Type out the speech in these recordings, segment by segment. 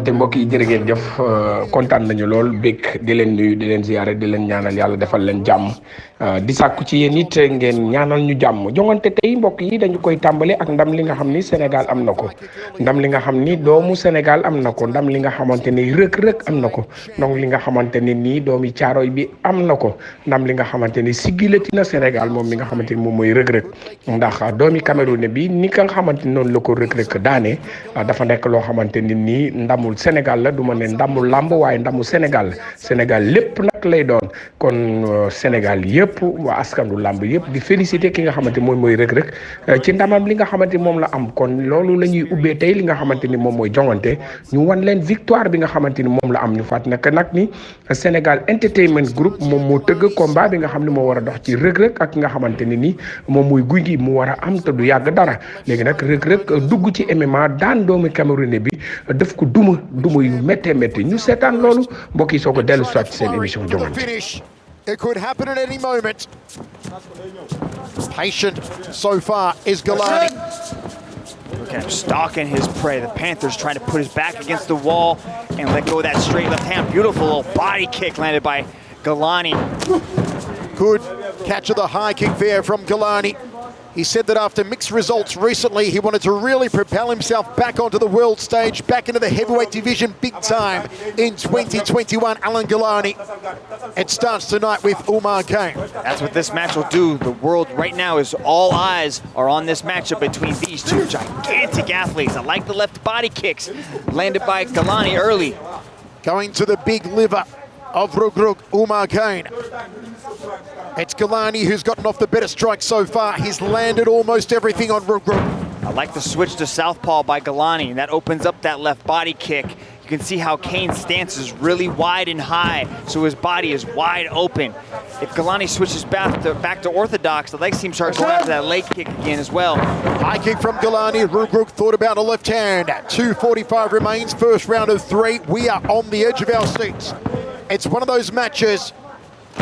te mbokk yi jërë ngeen jëf kontaan nañu lool bég di leen nuyu di leen ziyaare di leen ñaanal yàlla defal leen jàmm di sàkku ci yéen it ngeen ñaanal ñu jàmm jongante tey mbokk yi dañu koy tàmbale ak ndam li nga xam ni Sénégal am na ko ndam li nga xam ni doomu Sénégal am na ko ndam li nga xamante ni rëg-rëg am na ko donc li nga xamante ni nii doomi Caaroy bi am na ko ndam li nga xamante ni siggilati na Sénégal moom mi nga xamante ni moom mooy rëg-rëg ndax doomi Cameroun bi ni nga xamante ni noonu la ko rëg-rëg daane dafa nekk loo xamante ni nii ndamul Sénégal la du ma ne ndamul làmb waaye ndamu Sénégal Sénégal lépp nag lay doon kon Sénégal yëpp waa askanu làmb yëpp di féliciter ki nga xamante moom mooy rëg-rëg ci ndamam li nga xamante moom la am kon loolu la ñuy ubbee tey li nga xamante ni moom mooy jongante ñu wan leen victoire bi nga xamante ni moom la am ñu faat nag ni Sénégal Entertainment Group moom moo tëgg combat bi nga xam ne moo war a dox ci rëg-rëg ak ki nga xamante ne ni moom mooy guy gi mu war a am te du yàgg dara léegi nag rëg-rëg dugg ci MMA daan doomu Cameroun bi def ko duma yu méttee métti ñu seetaan loolu mbokk yi soo ko dellu soit ci seen émission jongante. It could happen at any moment. Patient so far is Galani. Look at him stalking his prey. The Panthers trying to put his back against the wall and let go of that straight left hand. Beautiful little body kick landed by Galani. Good catch of the high kick there from Galani. He said that after mixed results recently, he wanted to really propel himself back onto the world stage, back into the heavyweight division big time in 2021. Alan Galani. It starts tonight with Umar Kane. That's what this match will do. The world right now is all eyes are on this matchup between these two gigantic athletes. I like the left body kicks landed by Galani early. Going to the big liver of Rug, Umar Kane. It's Galani who's gotten off the better strike so far. He's landed almost everything on Rug. I like the switch to southpaw by Galani. That opens up that left body kick. You can see how Kane's stance is really wide and high, so his body is wide open. If Galani switches back to orthodox, the legs team start going after that leg kick again as well. High kick from Galani. Rug thought about a left hand. 2:45 remains, first round of 3. We are on the edge of our seats. It's one of those matches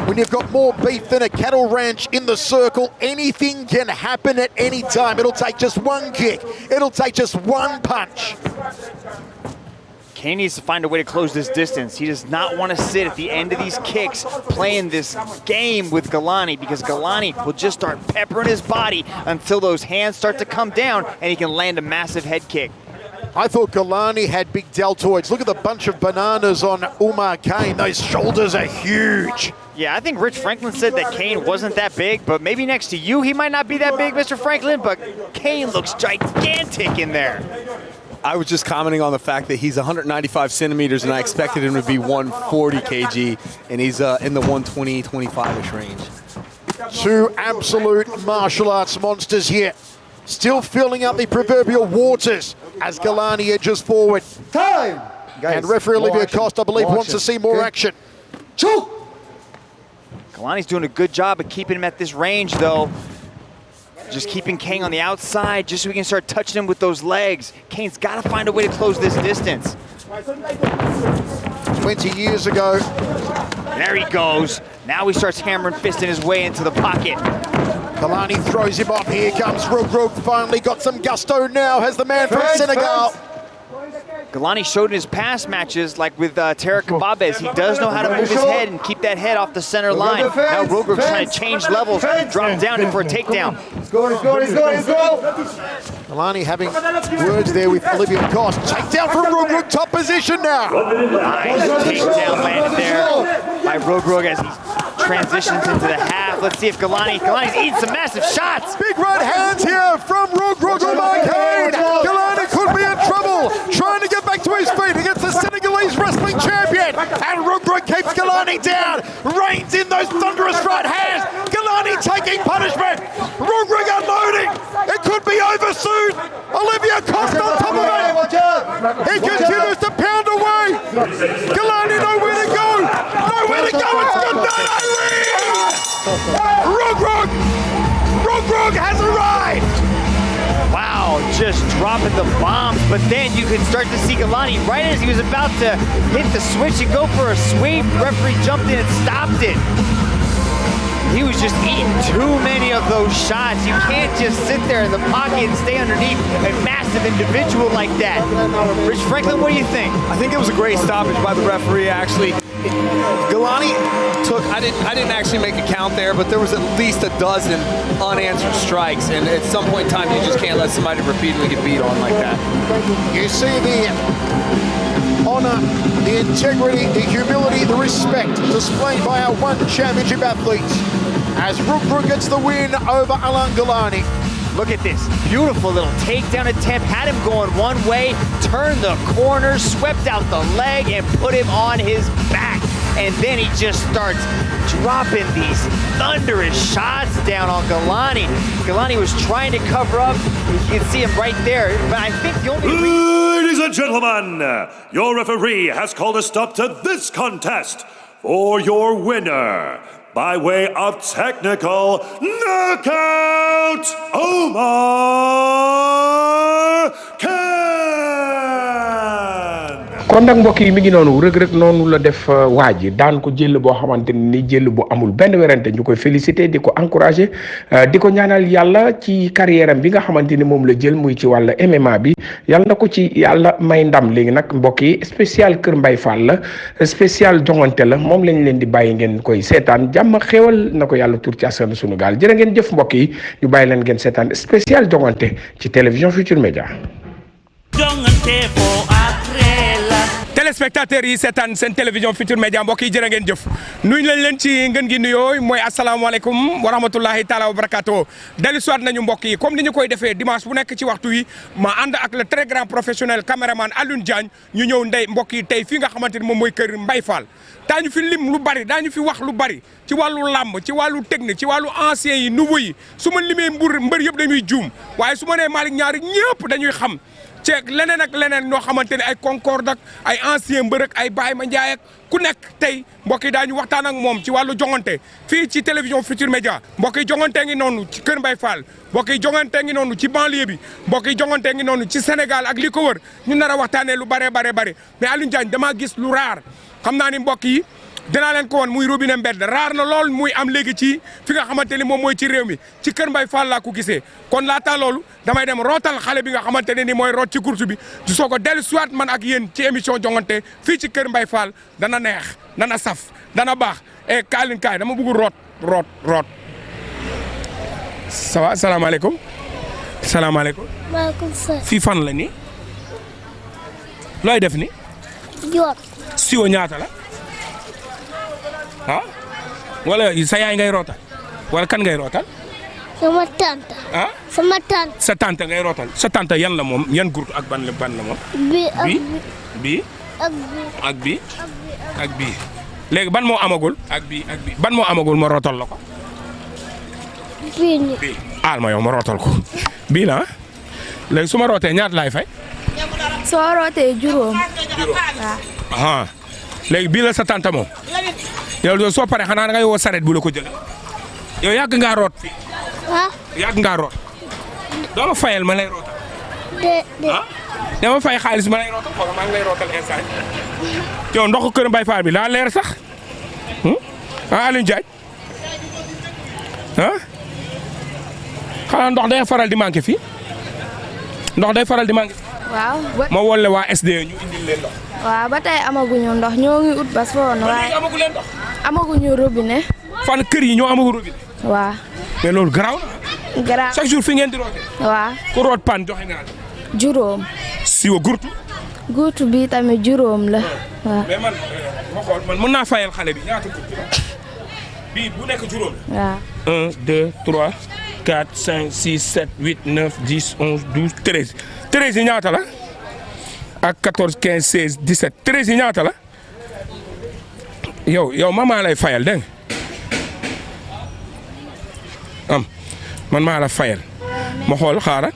when you've got more beef than a cattle ranch in the circle. Anything can happen at any time. It'll take just one kick. It'll take just one punch. Kane needs to find a way to close this distance. He does not want to sit at the end of these kicks playing this game with Galani, because Galani will just start peppering his body until those hands start to come down and he can land a massive head kick. I thought Galani had big deltoids. Look at the bunch of bananas on Umar Kane. Those shoulders are huge. Yeah, I think Rich Franklin said that Kane wasn't that big, but maybe next to you, he might not be that big, Mr. Franklin, but Kane looks gigantic in there. I was just commenting on the fact that he's 195 centimeters, and I expected him to be 140 kg, and he's in the 120, 25-ish range. Two absolute martial arts monsters here. Still filling out the proverbial waters as Galani edges forward. Time! Guys, and referee Olivia Costa, I believe, wants to see more action. Choke! Galani's doing a good job of keeping him at this range, though. Just keeping Kane on the outside, just so we can start touching him with those legs. Kane's got to find a way to close this distance. 20 years ago. There he goes. Now he starts hammering fisting his way into the pocket. Galani throws him off. Here comes Rug. Finally got some gusto now. Has the man from Senegal. Galani showed in his past matches, like with Tarek Kababes, he does know how to move his head and keep that head off the center line. Now Rug's trying to change levels, drop down in for a takedown. He's going. Galani having words there with Olivia Costa. Takedown from Rug. Top position now. Nice takedown landed there by Rug as he transitions into the half. Let's see if Galani's eating some massive shots. Big right hands here from Rug Umar Kane. Galani could be in trouble. Trying to get back to his feet against the Senegalese wrestling champion. And Rug keeps Galani down. Reins in those thunderous right hands. Galani taking punishment. Rug unloading. It could be over soon. Olivia Costa on top of it. He continues to pound away. Galani nowhere to go. Nowhere to go. It's good night, Rug has arrived. Wow, just dropping the bombs, but then you can start to see Galani right as he was about to hit the switch and go for a sweep. The referee jumped in and stopped it. He was just eating too many of those shots. You can't just sit there in the pocket and stay underneath a massive individual like that. Rich Franklin, what do you think? I think it was a great stoppage by the referee, actually. Gilani took, I didn't actually make a count there, but there was at least a dozen unanswered strikes, and at some point in time, you just can't let somebody repeatedly get beat on like that. You see the honor, the integrity, the humility, the respect displayed by our one championship athletes as Rook gets the win over Alan Gilani. Look at this beautiful little takedown attempt. Had him going one way, turned the corner, swept out the leg, and put him on his back. And then he just starts dropping these thunderous shots down on Gilani. Gilani was trying to cover up. You can see him right there. But I think the only Ladies and gentlemen, your referee has called a stop to this contest for your winner. By way of technical knockout, Omar Khan. kon nag mbokk yi mi ngi noonu rëg-rëg noonu la def waa ji daan ko jël boo xamante ni jël bu amul benn werante ñu koy félicité di ko encouragé di ko ñaanal yàlla ci carrière am bi nga xamante ni moom la jël muy ci wàll MMA bi yàlla na ko ci yàlla may ndam. léegi nag mbokk yi spécial Kër Mbaye Fall la spécial jongante la moom lañ leen di bàyyi ngeen koy seetaan jàmm xéwal na ko yàlla tur ci askanu sunu gaal jërë ngeen jëf mbokk yi ñu bàyyi leen ngeen seetaan spécial jongante ci télévision Futurs Médias. téléspectateurs yi seetaan seen télévision Futurs Médias mbokk yi jërë ngeen jëf nuyu lañ leen ci ngeen gi nuyoo mooy asalaamaaleykum wa rahmatullahi taala wa barakaatu. dellu siwaat nañu mbokk yi comme ni ñu koy defee dimanche bu nekk ci waxtu wi ma ànd ak le très grand professionnel caméraman Alioune Diagne ñu ñëw ndey mbokk yi tey fii nga xamante ni moom mooy Kër Mbaye Fall. daañu fi lim lu bari daañu fi wax lu bari ci wàllu làmb ci wàllu technique ci wàllu anciens yi nouveaux yi su ma limee mbër yëpp dañuy juum waaye su ma nee Malick ñaari ñëpp dañuy xam. ceeg leneen ak leneen ñoo xamante ne ay concorde ak ay ancien mbër ak ay Baye Mandiaye ak ku nekk tey mbokk yi daañu waxtaan ak moom ci wàllu jongante fii ci télévision Futurs Médias mbokk yi jongante ngi noonu ci Kër Mbaye Fall mbokk yi jongante ngi noonu ci banlieue bi mbokk yi jongante ngi noonu ci Sénégal ak li ko wër ñu nar a waxtaanee lu bare mais Alioune Diagne damaa gis lu raar xam naa ni mbokk yi dinaa leen ko woon muy robinet mbedd raar na lool muy am léegi ci fi nga xamante ni moom mooy ci réew mi ci Kër Mbaye Fall laa ko gisee kon laata loolu damay dem rootal xale bi nga xamante ne ni mooy root ci course bi du soog a dellu siwaat man ak yéen ci émission jongante fii ci Kër Mbaye Fall dana neex dana saf dana baax e kaalin kaay dama bëgg root ça va salaamaaleykum salaamaaleykum. maaleykum salaam. fii fan la ni looy def ni. Dior. siwo ñaata la. ah wala sa yaay ngay rootal wala kan ngay rootal. sama tante. ah sama tante. sa tante ngay rootal sa tante yan la moom yan groupe ak ban la moom. bii ak bii ak bii. ak bii léegi ban moo amagul. ak bii ban moo amagul ma rootal la ko. bii nii. bii aal ma yow ma rootal ko bii la léegi su ma rootee ñaata laay fay. soo rootee juróom. waaw. léegi bii la sa tante moom. yow soo paree xanaa da ngay woo saret bu la ko jëlee yow yàgg ngaa root fii. ah. yàgg ngaa root. doo ma fayal ma lay rootal. de. dama fay xaalis ma lay rootal xoolal maa ngi lay rootal instant yow ndoxu Kër Mbaye Fall bi daa leer sax ah Alioune Diagne ah xanaa ndox day faral di manqué fii ndox day faral di manqué. waaw. ma wolle waa SDE ñu indil leen ndox. waaw ba tey amaguñu ndox ñoo ngi ut bas foon waaye amagu leen ndox. amaguñu robinet. fan kër yi ñoo amagu robinet. waaw. mais loolu garaaw na. garaaw. chaque jour fi ngeen di roote. waaw. ku root pan joxe naa la. juróom. siwa gurtu. guutu bi tamit juróom la. waaw. mais man ma xool man mën naa fayal xale bi ñaata gurtu bii bu nekk juróom. waaw. 1 2 3 4 5 6 7 8 9 10 11 12 13 13 yi ñaata la ak 14 15 16 17 13 yi ñaata la yow man lay fayal dégg nga man maa la fayal ma xool xaaral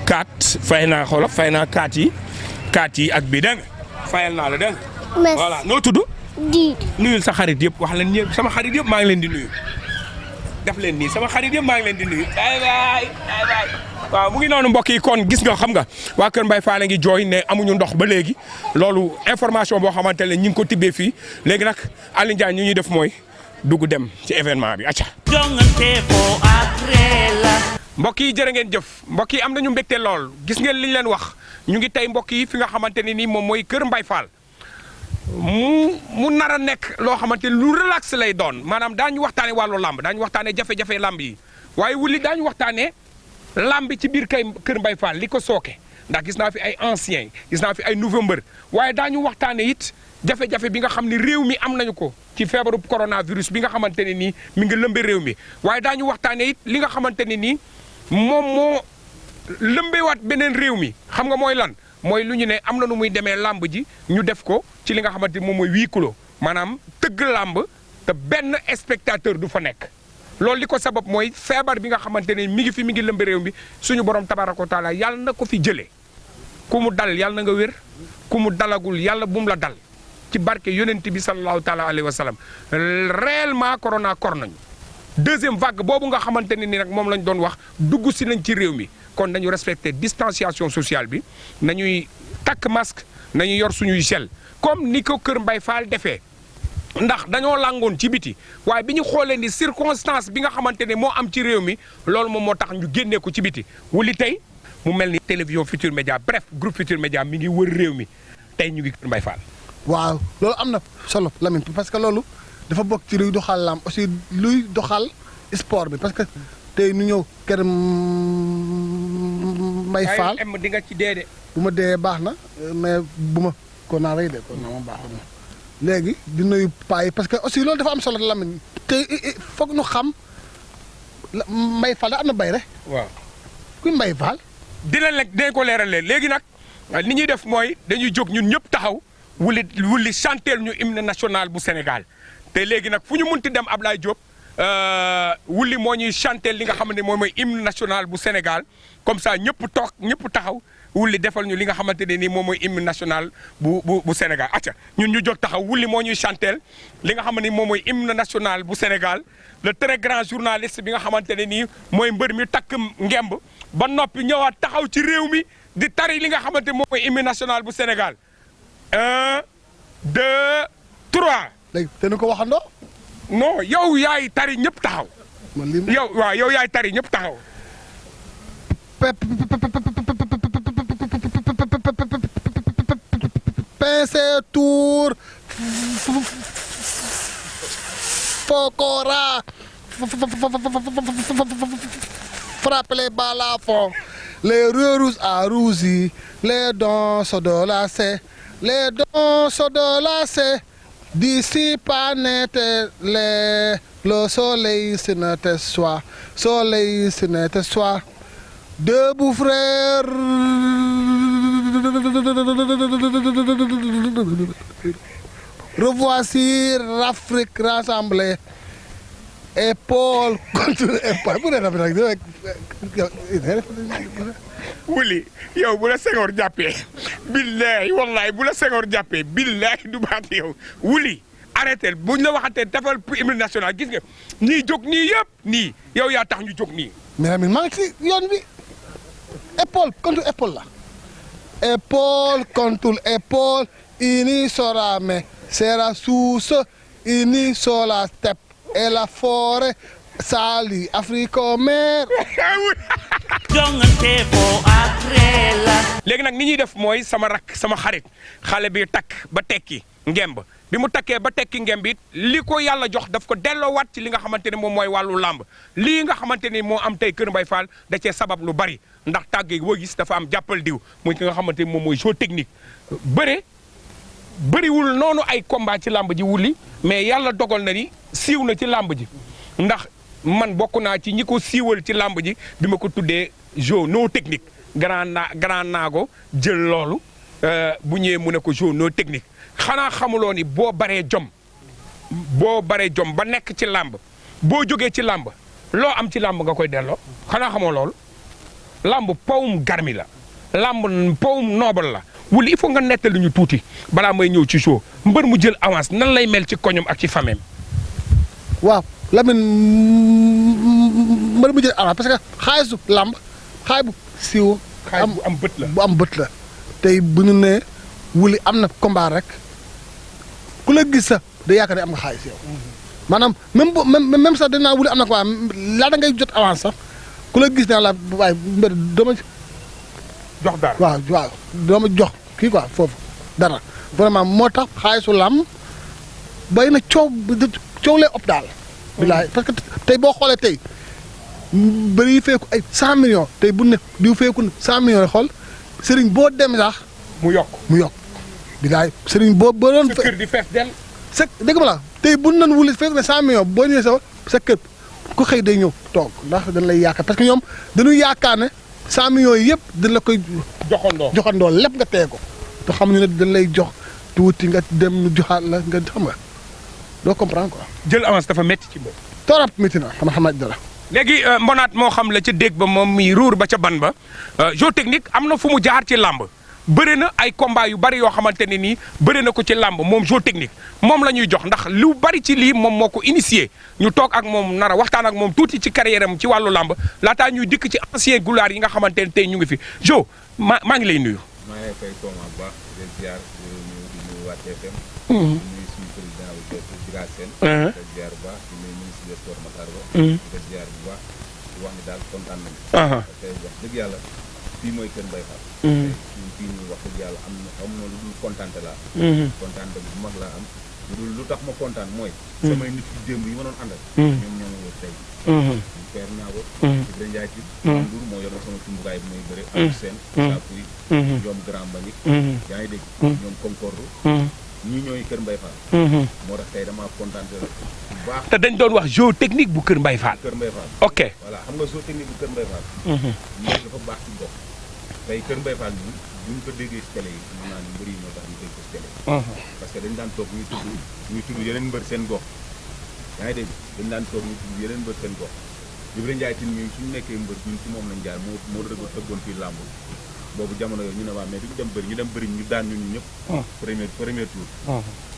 4 fay naa xoolal fay naa 4 yi ak bii dégg nga fayal naa la dégg nga. voilà noo tudd. di. nuyul sa xarit yëpp wax leen ñëpp sama xarit yëpp maa ngi leen di nuyu. def leen nii sama xarit yëpp maa ngi leen di nuyu. bye. waaw mu ngi noonu mbokk yi kon gis nga xam nga waa Kër Mbaye Fall ngi jooy ne amuñu ndox ba léegi loolu information boo xamante ne ñu ngi ko tibbee fii léegi nag Alioune Diagne ñu ñuy def mooy dugg dem ci événement bi acca. mbokk yi jërë ngeen jëf mbokk yi am nañu mbégte lool gis ngeen li ñu leen wax ñu ngi tey mbokk yi fi nga xamante ne nii moom mooy Kër Mbaye Fall mu nar a nekk loo xamante ni lu relax lay doon maanaam daañu waxtaanee wàllu làmb daañu waxtaanee jafe-jafe làmb yi waaye wuli daañu waxtaanee làmb ci biir Kër Mbaye Fall li ko sooke ndax gis naa fi ay anciens gis naa fi ay nouveau mbër waaye daañu waxtaanee it jafe-jafe bi nga xam ne réew mi am nañu ko ci feebaru coronavirus bi nga xamante ne nii mi ngi lëmbe réew mi waaye daañu waxtaanee it li nga xamante ne nii moom moo lëmbewaat beneen réew mi xam nga mooy lan mooy lu ñu ne am na nu muy demee làmb ji ñu def ko ci li nga xamante ni moom mooy huis clos maanaam tëgg làmb te benn spectateur du fa nekk loolu li ko sabab mooy feebar bi nga xamante ne mi ngi lëmbe réew mi suñu borom tabaraka wa taala yàlla na ko fi jëlee ku mu dal yàlla na nga wér ku mu dalagul yàlla bu mu la dal ci barke yonent bi sallallahu taala alayhi wa sallam réellement corona kor nañu deuxième vague boobu nga xamante ne ni nag moom lañ doon wax dugg si nañ ci réew mi kon nañu respecter distanciation sociale bi nañuy takk masque nañu yor suñuy gel comme ni ko Kër Mbaye Fall defee ndax dañoo làngoon ci biti waaye bi ñu xoolee ni circonstance bi nga xamante ne moo am ci réew mi loolu moom moo tax ñu génnee ko ci biti wuli tey mu mel ni télévision Futur Média bref groupe Futur Média mi ngi wër réew mi tey ñu ngi Kër Mbaye Fall. waaw loolu am na solo Lamine parce que loolu dafa bokk ci luy doxal lamb aussi luy doxal sport bi parce que tey ñu ñëw Kër Mbaye Fall di nga ci dee de. bu ma dee baax na mais bu ma ko naa rey de kon naa ma baax na léegi di nuyu paa yi parce que aussi loolu dafa am solo Lamine te foog ñu xam Mbaye Fall da am na bay rek. waaw kuy Mbaye Fall. dinañ ko leeral leen léegi nag li ñuy def mooy dañuy jóg ñun ñëpp taxaw wuli chanteel ñu hymne national bu Sénégal te léegi nag fu ñu munti dem Ablaye Diop wuli moo ñuy chanteel li nga xam ne moom mooy hymne national bu Sénégal comme ça ñëpp toog ñëpp taxaw wuli defal ñu li nga xamante ne nii moom mooy hymne national bu Sénégal acca ñun ñu jóg taxaw wuli moo ñuy chanteel li nga xam ne moom mooy hymne national bu Sénégal le très grand journaliste bi nga xamante ne nii mooy mbër mi takk ngemb ba noppi ñëwaat taxaw ci réew mi di tari li nga xamante moom mooy hymne national bu Sénégal 1 2 3. léegi dana ko waxandoo. non yow yaay tari ñëpp taxaw. man lii yow waaw yow yaay tari ñëpp taxaw. Pincé tour Fokora frappe les balles à fond les rouges à rougi les dons sont de la C les dons sont de la C d'ici pas n'était le soleil se n'était soit soleil se n'était soit debout frères revoici l'Afrique rassemblée épaule contre épaule wuli yow bu la Senghor jàppee billahi wallahi bu la Senghor jàppee billahi du baat yow wuli arrêté buñ la waxatee defal hymne national gis nga ñii jóg nii yëpp nii yow yaa tax ñu jóg nii. mais maa ngi ci yoon bi épaule contre épaule la épaule contre épaule ini sera mais sera sous ini sur la steppe et la forêt sali Afrique mer. léegi nag ni ñuy def mooy sama rak sama xarit xale bi takk ba tekki ngemb bi mu takkee ba tekki ngemb it li ko yàlla jox daf ko delloowaat ci li nga xamante ne moom mooy wàllu làmb lii nga xamante ni moo am tey Kër Mbaye Fall da cee sabab lu bari ndax tàggee boo gis dafa am jàppal diw muy ki nga xamante ni moom mooy jeu technique bëriwul noonu ay combat ci làmb ji wuli mais yàlla dogal na ni siiw na ci làmb ji ndax man bokk naa ci ñi ko siiwal ci làmb ji bi ma ko tuddee jeu no technique grand naago jël loolu bu ñëwee mu ne ko jeu no technique xanaa xamuloo ni boo baree jom ba nekk ci làmb boo jógee ci làmb loo am ci làmb nga koy delloo xanaa xamoo loolu làmb pawum garmi la làmb pawum noobal la wuli il faut nga nettali ñu tuuti balaa may ñëw ci show mbër mu jël avance nan lay mel ci koñom ak ci fameem. waaw Lamine mbër mu jël avance parce que xaalisu làmb xaay bu siiw. xaay bu am bët la bu am bët la. tey bu ñu nee wuli am na combat rek ku la gis sax da yaakaar ne am nga xaalis yow. maanaam même sax dinaa wuli am na quoi laata ngay jot avance sax ku la gis naa la waaye mbër dama jox dara waaw dama jox kii quoi foofu dara vraiment moo tax xaalisu làmb bay na coow lay op daal. bilaay parce que tey boo xoolee tey bëri yi feeku ay 100 millions tey bu ne diw feeku 100 millions xool sëriñ boo dem sax mu yokk bilaay sëriñ boo doon sa kër di fees del sa dëgg ma la tey bu nan wuli fekk ne 100 millions boo ñëwee sa kër ku xëy day ñëw toog ndax dañ lay yaakaar parce que ñoom dañuy yaakaar ne 100 millions yi yëpp dañ la koy joxandoo lépp nga tee ko te xamuñu ne dañ lay jox tuuti nga dem ñu joxaat la nga xam nga doo comprendre quoi. jël avance dafa métti ci mbër. torop métti na xam dara. léegi mbonaat moo xam la ca dégg ba moom mi ruur ba ca ban ba jeu technique am na fu mu jaar ci làmb bëri na ay combat yu bari yoo xamante ne nii bëri na ko ci làmb moom jeu technique moom la ñuy jox ndax lu bari ci lii moom moo ko initié ñu toog ak moom nar a waxtaan ak moom tuuti ci carrière am ci wàllu làmb laataa ñuy dikk ci ancien gloire yi nga xamante ne tey ñu ngi fi jo maa ngi lay nuyu. maa ngi lay fay Thomas Ba di ziar di nuyu waa TFM. di nuyu suñu président bi Dira Sène. di ziar bu baax di nuyu ministre des sports Matar Ba. di ziar bu baax di wax ni daal kontaan nañu. parce que wax dëgg yàlla fii mooy Kër Mbaye Fall. fii ñu wax dëgg yàlla am na lu dul kontaante laa. kontaante bu mag laa am lu tax ma kontaan mooy. samay nit yu démb yi ma doon àndal. ñoom ñoo ma wër tey. Père Niago. Ibrahima Ndiaye ci. Ndour moo yor sama tumbukaay bi may bëre. ak seen. Sapuy. ñoom Grand Mbagnick. yaa ngi dégg. ñoom Concorde. ñii ñooy Kër Mbaye Fall. moo tax tey damaa kontaan bu baax. te dañ doon wax jeu technique bu Kër Mbaye Fall. Kër Mbaye Fall. ok voilà xam nga jeu technique bu Kër Mbaye Fall. loolu dafa baax ci gox. tey Kër Mbaye Fall bi bu ñu ko déggee ci télé yi mën naa ni mbër yi ñoo tax ñu dégg ko ci télé yi. parce que dañ daan toog ñuy tudd yeneen mbër seen gox. yaa ngi dégg dañ daan toog ñuy tudd yeneen mbër seen gox. Ibrahima Ndiaye tin ñun suñu nekkee mbër ñun ci moom lañ jaar moo rëgg tëggoon fii làmb boobu jamono yooyu ñu ne waa mais duñu dem bëri ñu daan ñun ñëpp premier tour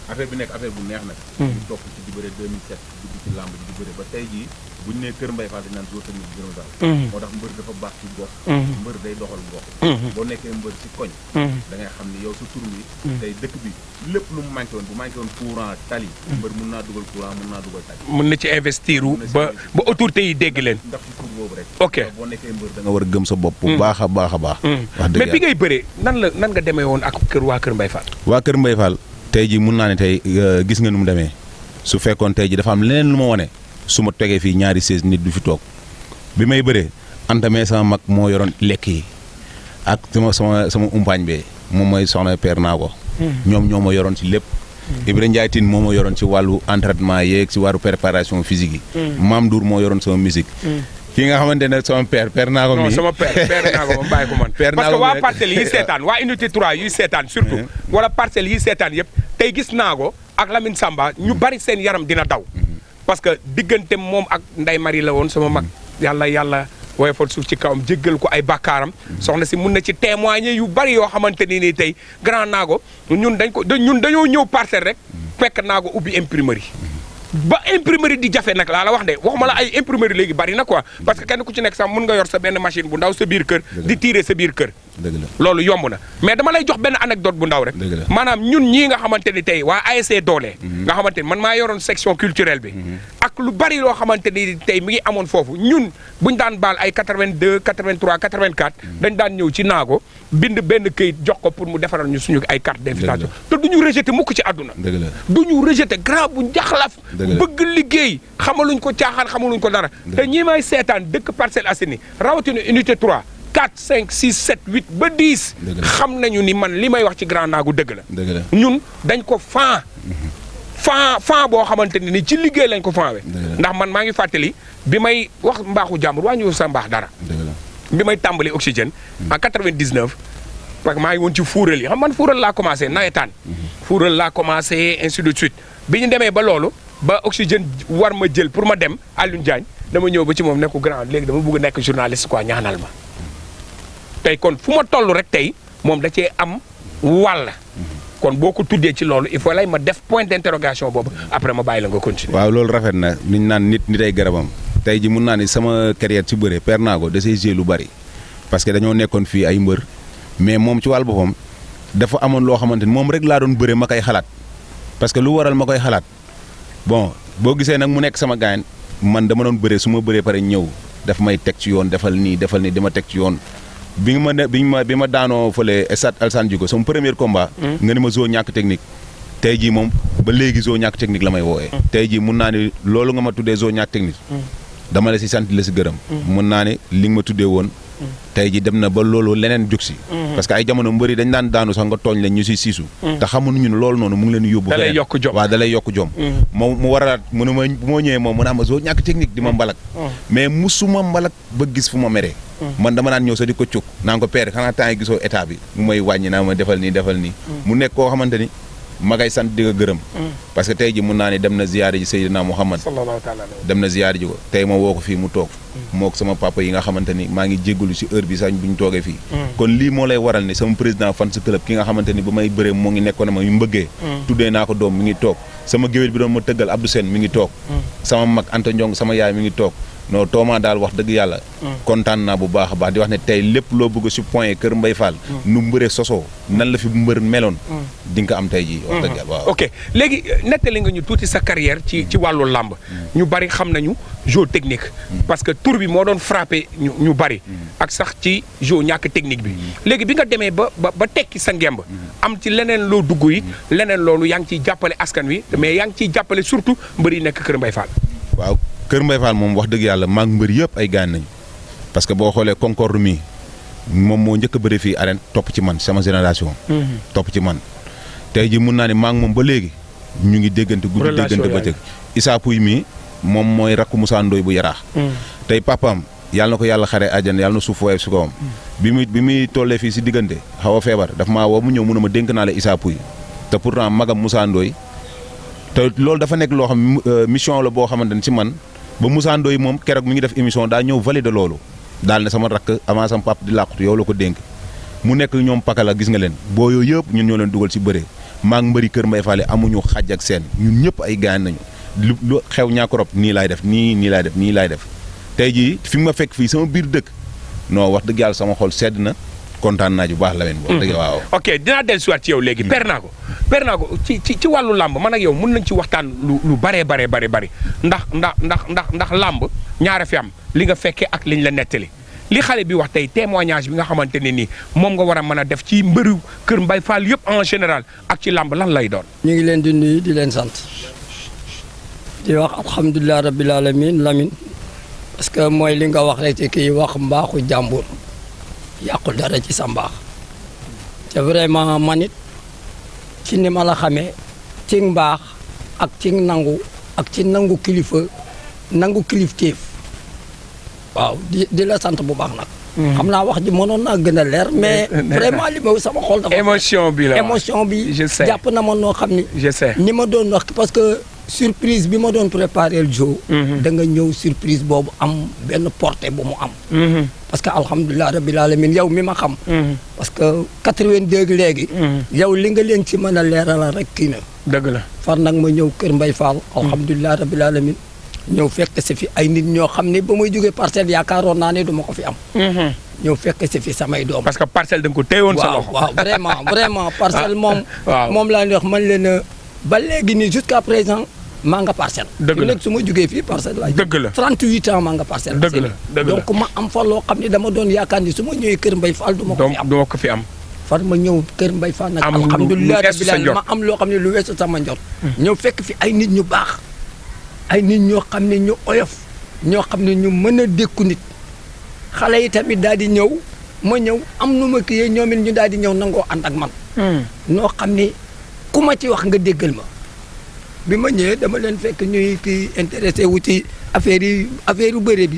affaire bi nekk affaire bu neex nag ñu topp ci di bëre 2007 dugg ci làmb ji di bëre ba tey jii buñu nee Kër Mbaye Fall dañ naan jour technique bi gën a daal moo tax mbër dafa baax ci gox mbër day doxal gox boo nekkee mbër ci koñ da ngay xam ne yow sa tur bi tey dëkk bi lépp lu mu manqué woon bu manqué woon courant tali mbër mun naa dugal courant mun naa dugal tali mën na ci investir ba autorité yi dégg leen ndax ci tur boobu rek ok boo nekkee mbër da nga war a gëm sa bopp bu baax a baax a baax mais bi ngay bëree nan nga demee woon ak waa Kër Mbaye Fall waa Kër Mbaye Fall tey ji mun naa ne tey gis nga nu mu demee su fekkoon tey ji dafa am leneen lu ma wane su ma tegee fii ñaari 16 nit du fi toog bi may bëree antamee sama mag moo yoroon lekk yi ak sama umpaañ bee moom mooy soxna Père Nago ñoom ñoo ma yoroon ci lépp Ibrahima Ndiaye Tine moo ma yoroon ci wàllu entraînement yeeg ci wàllu préparation physique yi Mame Ndour moo yoroon sama musique kii nga xamante ne sama père Nago mi non sama père Nago moom bàyyi ko man parce que waa parcelles yi seetaan waa unité 3 yuy seetaan surtout wala parcelles yi seetaan yëpp tey gis Nago ak Lamine Samba ñu bari seen yaram dina daw parce que diggante moom ak Ndeye Marie la woon sama mag yàlla woyofal suuf ci kawam jéggal ko ay bàkkaaram soxna si mun na ci témoigner yu bari yoo xamante ni nii tey grand Nago ñun dañoo ñëw parcelle rek fekk Nago ubbi imprimerie ba imprimerie di jafe nag laa la wax de waxuma la ay imprimerie léegi bari na quoi parce que kenn ku ci nekk sax mun nga yor sa benn machine bu ndaw sa biir kër di tirer sa biir kër loolu yomb na mais dama lay jox benn anecdote bu ndaw rek maanaam ñun ñii nga xamante ni tey waa ASC doole nga xamante ni man maa yoroon section culturelle bi ak lu bari loo xamante ni tey mi ngi amoon foofu ñun buñ daan baal ay 82 83 84 dañ daan ñëw ci Nago bind benn këyit jox ko pour mu defaral ñu suñu ay carte d'invitation te du ñu rejeté mukk ci àdduna du ñu rejeté grand bu njaxlaf bëgg liggéey xamaluñ ko caaxaan xamaluñ ko dara te ñi may seetaan dëkk Parcelles Assainies rawatina unité 3 4 5 6 7 8 ba 10 xam nañu ni man li may wax ci grand Nago dëgg la ñun dañ ko fan boo xamante ni ci liggéey lañ ko fanwe ndax man maa ngi fàttali bi may wax mbaaxu jàmbur waa ñu sa mbaax dara bi may tàmbali oxygène en 99 parce que maa ngi woon ci fuural yi xam man fuural laa commencé nawetaan fuural laa commencé ainsi de suite bi ñu demee ba loolu ba oxygène war ma jël pour ma dem Alioune Diagne dama ñëw ba ci moom ne ko grand léegi dama bëgg a nekk journaliste quoi ñaanal ma tey kon fu ma toll rek tey moom da cee am wàll kon boo ko tuddee ci loolu il faut lay ma def point d'interrogation boobu après ma bàyyi la nga continuer. waaw loolu rafet na li ñu naan nit ay garabam tey ji mun naa ni sama carrière ci bëre Père Nago da see lu bari parce que dañoo nekkoon fii ay mbër mais moom ci wàllu boppam dafa amoon loo xamante ni moom rek laa doon bëre ma koy xalaat parce que lu waral ma koy xalaat bon boo gisee nag mu nekk sama gaañ man dama doon bëree su ma bëree pare ñëw daf may teg ci yoon defal nii dama teg ci yoon bi ma daanoo fële stade Alassane Djigo sama premier combat. nga ni ma Zo ñàkk technique. tey jii moom ba léegi Zo ñàkk technique la may woowee. tey jii mun naa ne loolu nga ma tuddee Zo ñàkk technique. dama la si sant la si gërëm. mun naa ne li nga ma tuddee woon. tey jii dem na ba loolu leneen jóg si. parce que ay jamono mbëri dañ daan daanu sax nga tooñ leen ñu si siisu. te xamuñu ne loolu noonu mu ngi leen yóbbu. da lay yokk jom waaw da lay yokk jom. mu waralaat mu ne ma bu ma ñëwee moom mu naa ma Zo ñàkk technique di ma mbalak. mais musuma mbalak ba gis fu ma meree. man dama naan ñëw sax di ko cuk naa ko père xanaa temps yi gisoo état bi mu may wàññi naa ma defal nii. mu nekk koo xamante ni ma ngay sant di nga gërëm. parce que tey ji mun naa ne dem na ziyaare ji Seydina Muhammad dem na ziyaare ji ko tey ma woo ko fii mu toog moo ko sama papa yi nga xamante ni maa ngi jéggalu si heure bi sax bu ñu toogee fii kon lii moo lay waral ni sama président fan sa club ki nga xamante ni ba may bëree moo ngi nekkoon ma yu mbëggee tuddee naa ko doom mi ngi toog sama géwél bi doon ma tëggal Abdou Sène mi ngi toog sama mag Anta Ndiong sama yaay mi ngi toog non Thomas daal wax dëgg yàlla kontaan naa bu baax a baax di wax ne tey lépp loo bëgg si point Kër Mbaye Fall nu mbëree sosoo nan la fi mbër meloon di nga ko am tey jii wax dëgg yàlla waaw ok léegi nettali nga ñu tuuti sa carrière ci wàllu làmb ñu bari xam nañu jeu technique parce que tour bi moo doon frappé ñu bari ak sax ci jeu ñàkk technique bi léegi bi nga demee ba tekki sa ngemb am ci leneen loo dugg yi leneen loolu yaa ngi ciy jàppale askan wi mais yaa ngi ciy jàppale surtout mbër yi nekk Kër Mbaye Fall waaw Kër Mbaye Fall moom wax dëgg yàlla maa ngi mbër yëpp ay gaañ nañu parce que boo xoolee Concorde mi moom moo njëkk a bëri fii arène topp ci man sama génération topp ci man tey ji mun naa ne maa ngi moom ba léegi ñu ngi déggante guddi déggante bëccëg Issa Pouye mi moom mooy rakku Moussa Ndoye bu yaraax tey papaam yàlla na ko yàlla xare àjjana yàlla na suuf woyof si kawam bi muy tollee fii si diggante xaw a feebar daf maa woo mu ñëw mun a ma dénk naa la Issa Pouye te pourtant magam Moussa Ndoye te loolu dafa nekk loo xam mission la boo xamante ne si man ba Moussa Ndoye moom keroog mi ngi def émission daa ñëw valider loolu daal ne sama rakk avant sama pap di làqutu yow la ko dénk mu nekk ñoom pakala gis nga leen boo yooyu yëpp ñun ñoo leen dugal si bëre maa ngi mbëri Kër Mbaye Fall amuñu xaj ak seen ñun ñëpp ay gaañ nañu lu xew ñàkkorop nii laay def nii laay def tey jii fi ma fekk fii sama biir dëkk non wax dëgg yàlla sama xol sedd na kontaan naa ju baax la leen wax dëgg waaw ok dinaa dellusiwaat ci yow léegi per naa ko ci wàllu làmb man ak yow mën nañ ci waxtaan lu bare ndax làmb ñaare fi am li nga fekkee ak liñ la nettali li xale bi wax tey témoignage bi nga xamante ne nii moom nga war a mën a def ci mbëru Kër Mbaye Fall yëpp en général ak ci làmb lan lay doon ñu ngi leen di nuyu di leen sant di wax alhamdulilah rabbil alamin Lamine parce que mooy li nga wax rek ci kii wax mbaaxu jàmbur yàqul dara ci sa mbaax te vraiment man it ci ni ma la xamee ci mbaax ak ci nangu ak ci nangu kilifteef waaw di la sant bu baax nag. xam naa wax ji mënoon naa gën a leer mais vraiment li ma sama xol dafa émotion bi je sais jàpp na ma noo xam ni je sais ni ma doon wax parce que surprise bi ma doon préparé le jour da nga ñëw surprise boobu am benn portée bu mu am parce que alhamdulilah rabbil alamin yow mi ma xam parce que 82 léegi yow li nga leen ci mën a leeralal rek kii na dëgg la far nag ma ñëw Kër Mbaye Fall alhamdulilah rabbil alamin ñëw fekk si fi ay nit ñoo xam ne ba muy jógee parcelle yaakaaroon naa ne du ma ko fi am ñëw fekk si fi samay doom parce que parcelle da nga ko téyewoon sa loxo waaw vraiment parcelle moom laa leen wax man leen ba léegi nii jusqu'à présent maa nga parcelle dëgg la su ma jógee fii parcelle laa dëgg la 38 ans maa nga parcelle dëgg la donc ma am fa loo xam ne dama doon yaakaar ni su ma ñëwee Kër Mbaye Fall du ma ko fi am far ma ñëw Kër Mbaye Fall nag alhamdulilah rabbil alamin ma am loo xam ne lu weesu sama njort ñëw fekk fi ay nit ñu baax ay nit ñoo xam ne ñu oyof ñoo xam ne ñu mën a dékku nit xale yi tamit daal di ñëw ma ñëw am nu ma kiyee ñoom it ñu daal di ñëw nangoo ànd ak man noo xam ni ku ma ci wax nga déggal ma bi ma ñëwee dama leen fekk ñuy kii intéressé wu ci affaire yu bëre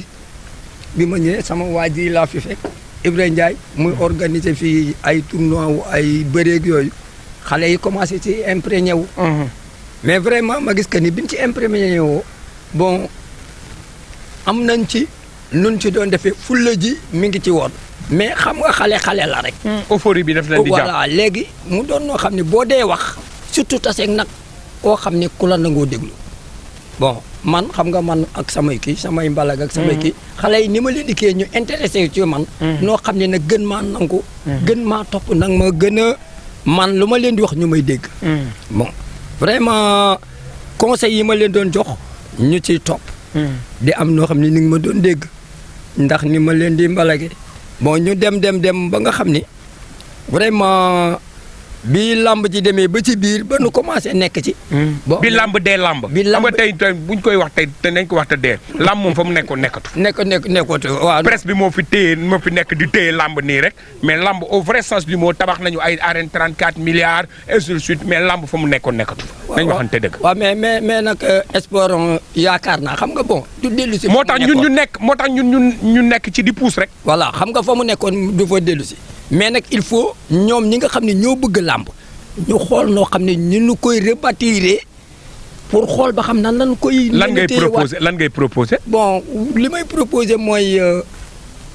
bi ma ñëwee sama waa ji laa fi fekk Ibrahima Ndiaye muy organiser fii ay tournoi wu ay bëreeg yooyu xale yi commencé ci imprégné wu mais vraiment ma gis que ni biñ ci imprégné woo bon am nañ ci nun ci doon defee fulla ji mi ngi ci woon mais xam nga xale la rek euphorie bi daf leen di jàpp voilà léegi mu doon noo xam ne boo dee wax surtout taseeg nag koo xam ne ku la nangoo déglu bon man xam nga man ak samay mbalag ak samay kii xale yi ni ma leen di kii ñu intéressé ci man noo xam ne nag gën maa nangu gën maa topp nag ma gën a man lu ma leen di wax ñu may dégg bon vraiment conseils yi ma leen doon jox ñu ciy topp. di am noo xam ne ni nga ma doon dégg ndax ni ma leen di mbalage bon ñu dem ba nga xam ni vraiment bi lamb ji demee ba ci biir ba nu commencé nekk ci. bon bi lamb dee lamb. bi lamb tey buñ koy wax tey te nañ ko wax te dee. lamb moom fa mu nekkoon nekkatu. nekkatu waaw. presse bi moo fi nekk di téye lamb nii rek mais lamb au vrai sens du mot tabax nañu ay arène 34 milliards et ainsi de suite mais lamb fa mu nekkoon nekkatu. nañ waxante dëgg. waaw mais nag sport yaakaar naa xam nga bon. du dellu si moo tax ñun ñu nekk ci di pousse rek. voilà xam nga fa mu nekkoon du fa dellu si. mais nag il faut ñoom ñi nga xam ne ñoo bëgg làmb ñu xool noo xam ne ñu nu koy rebâtir pour xool ba xam nan lan koy. lan ngay proposer bon li may proposer mooy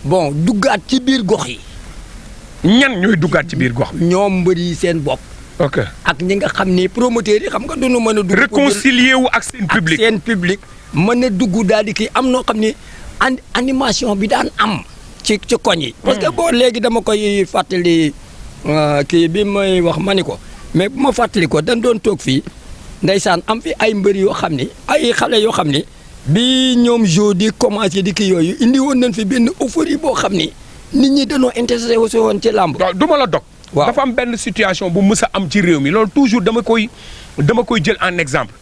bon duggaat ci biir gox yi. ñan ñooy duggaat ci biir gox. ñoom mbër yi seen bopp. ok ak ñi nga xam ni promoteurs yi xam nga duñu mën a. dugg réconcilier wu ak seen public. ak seen public mën a dugg daal di kii am noo xam ni animation bi daan am. ci koñ yi. parce que bon léegi dama koy fàttali kii bi may wax ma ni ko mais bu ma fàttali ko dañ doon toog fii ndeysaan am fi ay mbër yoo xam ni ay xale yoo xam ni bi ñoom jo di commencé di kii yooyu indi woon nañ fi benn euphorie boo xam ni nit ñi dañoo intéressé woon ci làmb. waaw du ma la dog. waaw dafa am benn situation bu mës a am ci réew mi loolu toujours dama koy jël en exemple.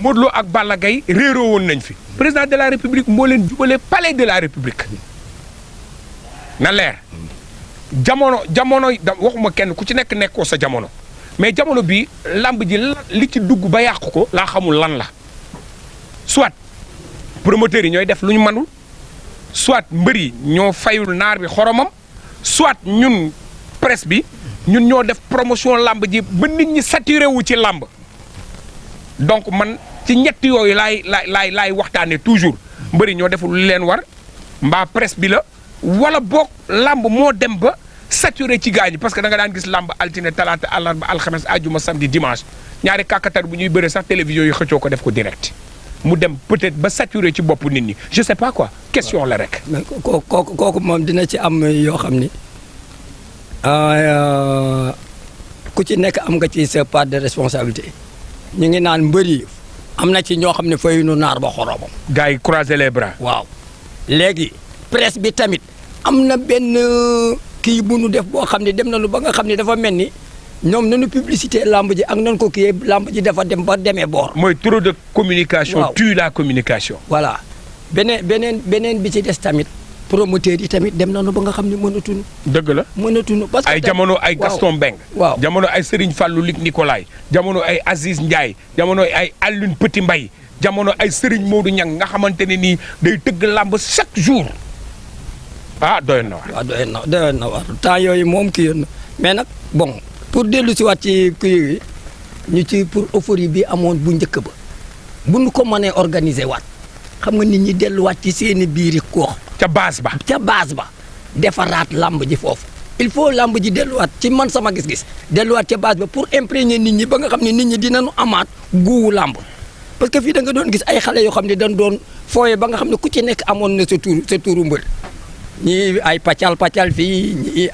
Modou Lo ak Balla Gaye réeroo woon nañ fi. président de la république moo leen jubale palais de la république. na leer jamono waxuma kenn ku ci nekk nekkoo sa jamono mais jamono bi lamb ji li ci dugg ba yàqu ko laa xamul lan la soit promoteurs yi ñooy def lu ñu mënul soit mbër yi ñoo fayul naar bi xoromam soit ñun presse bi ñun ñoo def promotion lamb ji ba nit ñi saturé wu ci lamb donc man ci ñett yooyu laay waxtaanee toujours mbër yi ñoo deful lu leen war mbaa presse bi la. wala boog lamb moo dem ba saturé ci gaañi parce que da nga daan gis lamb altine talaata àllarba alxames àjjuma samedi dimanche ñaari kàkkatar bu ñuy bëre sax télévision yi xëccoo ko def ko direct mu dem peut-être ba saturé ci bopp nit ñi je sais pas quoi question la rek. mais kooku moom dina ci am yoo xam ni ku ci nekk am nga ci sa part de responsabilité ñu ngi naan mbër yi am na ci ñoo xam ne fay nu naar ba xoromam. gars yi croiser les bras. waaw léegi. presse bi tamit am na benn kii bu nu def boo xam ne dem nañu ba nga xam ne dafa mel ni ñoom nañu publicité lamb ji ak nañu ko kii lamb ji dafa dem ba demee boor. mooy trop de communication. waaw tue la communication. voilà beneen bi ci des tamit promoteurs yi tamit dem nañu ba nga xam ne mënatuñu. dëgg la mënatuñu parce que ay jamono ay Gaston Mbengue. waaw jamono ay Serigne Fallou Luc Nicolaï jamono ay Aziz Ndiaye jamono ay Alioune Petit Mbaye jamono ay Serigne Modou Niang nga xamante ne nii day tëgg lamb chaque jour. ah doyoon na waar. waaw doyoon na waar temps yooyu moom kii yoon na mais nag bon pour dellu si waat ci kii yi ñu ci pour euphorie bi amoon bu njëkk ba bu ñu ko mënee organiser waat xam nga nit ñi delluwaat ci seeni biiri koox. ca base ba. defaraat lamb ji foofu. il faut lamb ji delluwaat ci man sama gis-gis delluwaat ca base ba pour imprégner nit ñi ba nga xam ne nit ñi dinañu amaat guuwu lamb parce que fii da nga doon gis ay xale yoo xam ne dañ doon fooye ba nga xam ne ku ci nekk amoon na sa turu mbër. ñii ay pàccal fii ñii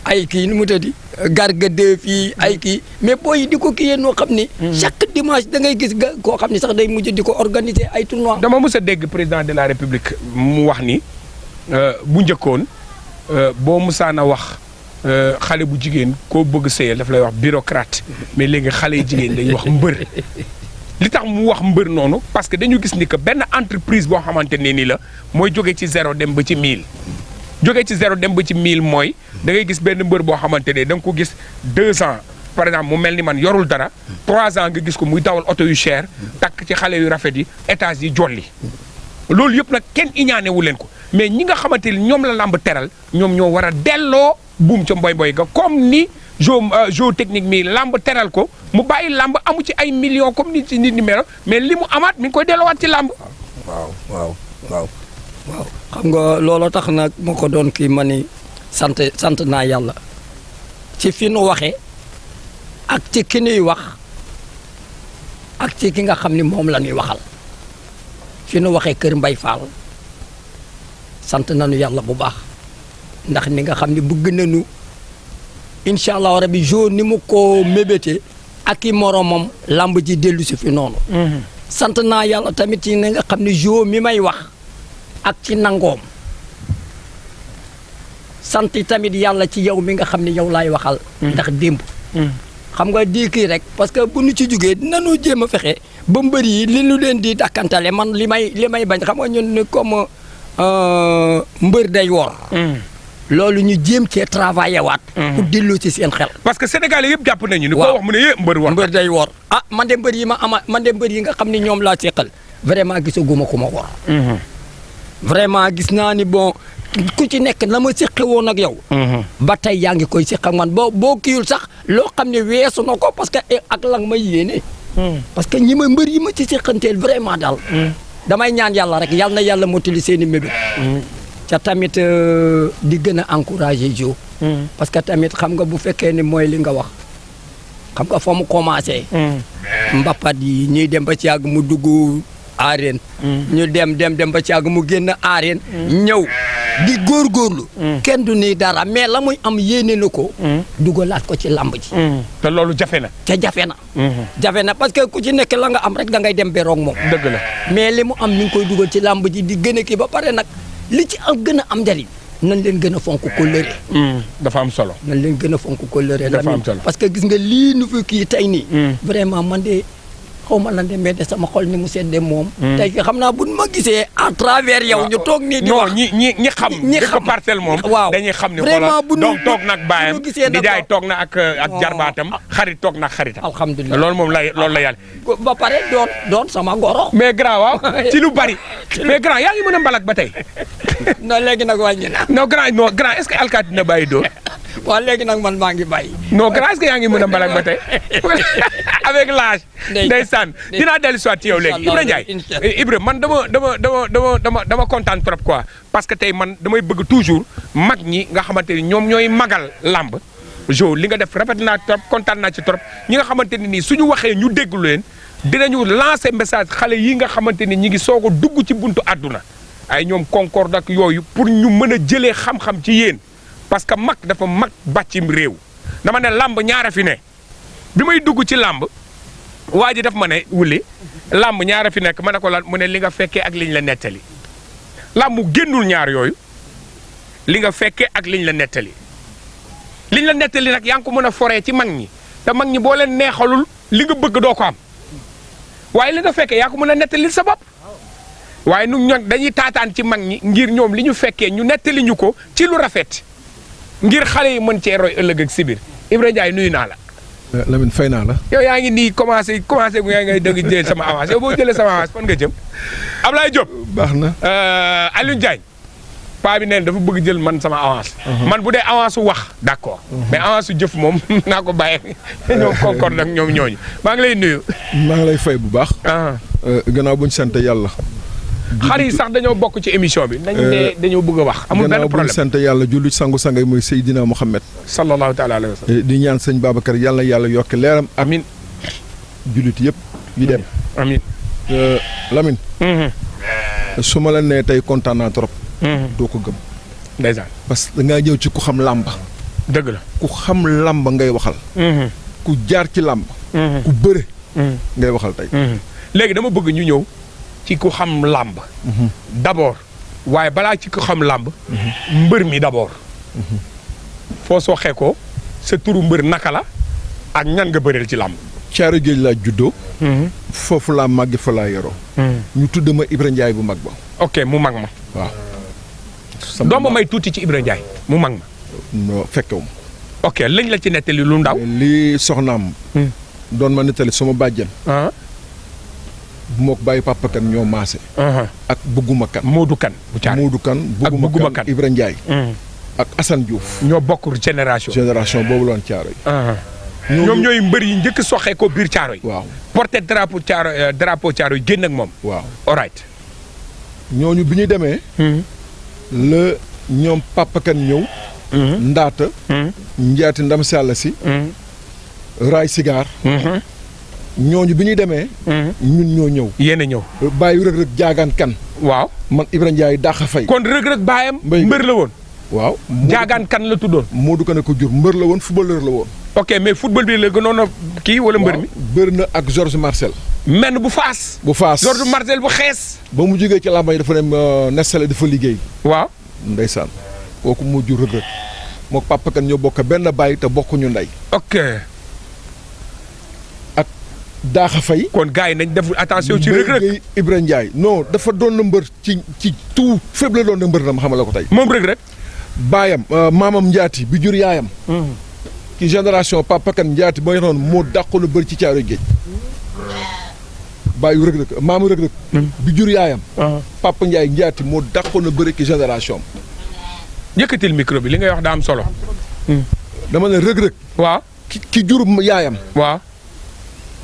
ay kii nu mu tëddi garga de fii ay kii mais booy di ko kii noo xam ni. chaque dimanche da ngay gis koo xam ni sax day mujj di ko organiser ay tournois. dama mës a dégg président de la république mu wax ni bu njëkkoon boo mësaan a wax xale bu jigéen koo bëgg sëyal daf lay wax bureaucrate mais léegi xale yu jigéen dañuy wax mbër. li tax mu wax mbër noonu parce que dañu gis ni que benn entreprise boo xamante ne ni la mooy jóge ci 0 dem ba ci 1000 jóge ci 0 dem ba ci 1000 mooy da ngay gis benn mbër boo xamante ne da nga ko gis 2 ans par exemple mu mel ni man yorul dara 3 ans nga gis ko muy dawal oto yu cher takk ci xale yu rafet yi étage yi jolli loolu yëpp nag kenn iñaane wu leen ko mais ñi nga xamante ni ñoom la làmb teral ñoom ñoo war a delloo buum ca mboy ga comme ni géotechnique mi lamb teral ko mu bàyyi lamb amu ci ay millions comme nit ci nit ñi melo mais li mu amaat mi ngi koy delloowaat ci lamb. waaw xam nga looloo tax nag moo ko doon kii ma ni sant naa yàlla ci fi nu waxee ak ci ki nuy wax ak ci ki nga xam ni moom la ñuy waxal fi nu waxee Kër Mbaye Fall sant nañu yàlla bu baax ndax ni nga xam ni bëgg nañu incha allah rabi jour ni mu ko mébétee ak i moromam lamb ji dellu si fi noonu. sant naa yàlla tamit ci ne nga xam ne jo mi may wax ak ci nangoom sant tamit yàlla ci yow mi nga xam ne yow laay waxal. ndax démb. xam nga di kii rek parce que bu ñu ci jugee dinañu jéem a fexe ba mbër yi li ñu leen di dakkantale man li may bañ xam nga ñun comme mbër day wor. loolu ñu jéem cee travailler waat. pour delloo ci seen xel. parce que Sénégalais yëpp jàpp nañu ni ko wax mu ne mbër wor. mbër day wor ah man de mbër yi man de mbër yi nga xam ne ñoom laa seqal vraiment gisaguma ku ma wor. vraiment gis naa ni bon ku ci nekk la ma seqe woon ak yow. ba tey yaa ngi koy seq ak man boo kiiwul sax loo xam ne weesu na ko parce que ak lang may yéene. parce que ñi ma mbër yi ma ci seqanteel vraiment daal. damay ñaan yàlla rek yàlla na yàlla mottali seen i mébét. ca tamit di gën a encourager jo parce que tamit xam nga bu fekkee ni mooy li nga wax xam nga fa mu commencé. mbappat yi ñuy dem ba ci yàgg mu dugg arène. ñu dem ba ci yàgg mu génn arène. ñëw di góorgóorlu. kenn du ni dara mais la muy am yéene na ko. dugalaat ko ci lamb ji. te loolu jafe na. te jafe na. jafe na parce que ku ci nekk la nga am rek da ngay dem beroog moom. dëgg la mais li mu am ñu ngi koy dugal ci lamb ji di gën a kii ba pare nag. li ci am gën a am njariñ nañ leen gën a fonk kóllëre. dafa am solo. nañ leen gën a fonk kóllëre. dafa am solo parce que gis nga lii nu fi kii tey nii. vraiment man de xaw ma lan de mais de sama xol ni mu seddee moom. tey xam naa bu ma gisee à travers yow. ñu toog nii di wax ñi xam. ñi xam parcelle moom. waaw dañuy xam ne vraiment bu donc toog nag baayam di jaay toog na ak jarbaatam xarit toog na xaritam. alhamdulilah loolu moom loolu la yàlla. ba pare doon sama goro. mais grand waaw ci lu bari. mais grand yaa ngi mën a mbalak ba tey. non léegi nag wàññi na. non grand est-ce que alkaati dina bàyyi dóor. waaw léegi nag man maa ngi bàyyi. non grand est-ce que yaa ngi mën a mbalak ba tey avec l'âge. ndeysaan dinaa dellu si waat ci yow léegi. Ibra Ndiaye Ibra man dama kontaan trop quoi parce que tey man damay bëgg toujours mag ñi nga xamante ni ñoom ñooy magal làmb jo li nga def rafet naa trop kontaan naa ci trop ñi nga xamante ni nii suñu waxee ñu déglu leen dinañu lancer message xale yi nga xamante ni ñi ngi soog a dugg ci buntu àdduna ay ñoom Concorde ak yooyu pour ñu mën a jëlee xam-xam ci yéen parce que mag dafa mag bàccim réew dama ne làmb ñaara fi ne bi may dugg ci làmb waa ji daf ma ne wuli làmb ñaara fi nekk ma ne ko lan mu ne li nga fekkee ak liñ la nettali làmb génnul ñaar yooyu li nga fekkee ak liñ la nettali nag yaa ngi ko mën a foree ci mag ñi te mag ñi boo leen neexalul li nga bëgg doo ko am waaye li nga fekkee yaa ko mën a nettali sa bopp waaye nu ñoom dañuy taataan ci mag ñi ngir ñoom li ñu fekkee ñu nettali ñu ko ci lu rafet ngir xale yi mën cee roy ëllëg ak sibir Ibra Ndiaye nuyu naa la. Lamine fay naa la. yow yaa ngi nii commencé gu ngay dëgg jël sama avance yow boo jëlee sama avance fan nga jëm Ablaye Diop. baax na. Aliou Diagne paa bi neen dafa bëgg jël man sama avance. man bu dee avance su wax d'accord. mais avance su jëf moom naa ko bàyyi ñoom Concorde ak ñoom ñooñu maa ngi lay nuyu. maa ngi lay fay bu baax. gannaaw bu ñu sant yàlla. xar yi sax dañoo bokk ci émission bi. nañ ne dañoo bëgg a wax. amul benn problème gannaaw bu ñu sant yàlla julli sangu-sangay mooy Seydina Mohamed. sallallahu taala alayhi wa sallam. di ñaan sëñ Babacar yàlla yàlla yokk leeram. amin jullit yëpp yi dem. amin Lamine. su ma la nee tey kontaan naa trop. doo ko gëm. ndeysaan. parce que da ngaa ñëw ci ku xam làmb. dëgg la ku xam làmb ngay waxal. ku jaar ci làmb. ku bëre. ngay waxal tey. léegi dama bëgg ñu ñëw ci ku xam làmb. d'abord waaye balaa ci ku xam làmb. mbër mi d'abord. foo sooxee ko sa turu mbër naka la ak ñan nga bëreel ci làmb. Caaru Géej laa juddoo. foofu laa màgg fa laa yoroo. ñu tudd ma Ibra Ndiaye bu mag ba. ok mu mag ma. waaw. doo ma may tuuti ci Ibra Ndiaye mu mag ma. non fekkewu ma. ok lañ la ci nettali lu ndaw. lii soxnaam. doon ma nettali sama bàjjen. bu ma ko bàyyi papa kan ñoo maase. ak bëgguma kan. Moodu kan bu caare Moodu kan. ak bëgguma kan Ibra Ndiaye. ak Assane Diouf. ñoo bokk génération. génération boobu la woon caaro yi. ñoom ñooy mbër yi njëkk soxee ko biir caaro yi. waaw porté drapeau caaro yi génn ak moom. waaw alright. ñooñu bi ñu demee. la ñoom papa kan ñëw. ndaata. njaati ndam si àll si. raay sigaar. ñooñu bi ñuy demee. ñun ñoo ñëw. yéen a ñëw. bàyyi rëg-rëg jaagaan kan. waaw man Ibra Ndiaye dàq fay. kon rëg-rëg baayam. mbër la woon. waaw jaagaan kan la tuddoon. Moodu kan ko jur mbër la woon footballeur la woon. ok mais football bi la gënoon a kii wala mbër mi. bëri na ak Georges Marcel. menn bu faas. bu faas Georges Marcel bu xees. ba mu jógee ci làmba yi dafa dem Nestlé dafa liggéey. waaw. ndeysaan kooku moo jur Reug Reug moo Papa Kane ñoo bokk benn baay te bokkuñu ndey. ok. ak Daaxa Fay. kon gars yi nañ def attention ci Reug Reug. Ibrahima Ndiaye non dafa doon na mbër ci tout fépp la doon na mbër dama xamal la ko tey. moom Reug Reug. baayam maamam Njaati bi jur yaayam. ci génération Papa Kane Njaati ba nga xam moo dàqoon a bëri ci Caaroy Géej. baayu Reug Reug maamu Reug Reug. bi jur yaayam. Papa Ndiaye Njaati moo dàqoon a bëri ci génération am. yëkkatil micro bi li ngay wax daa am solo. dama ne Reug Reug. waaw ki jur yaayam. waaw.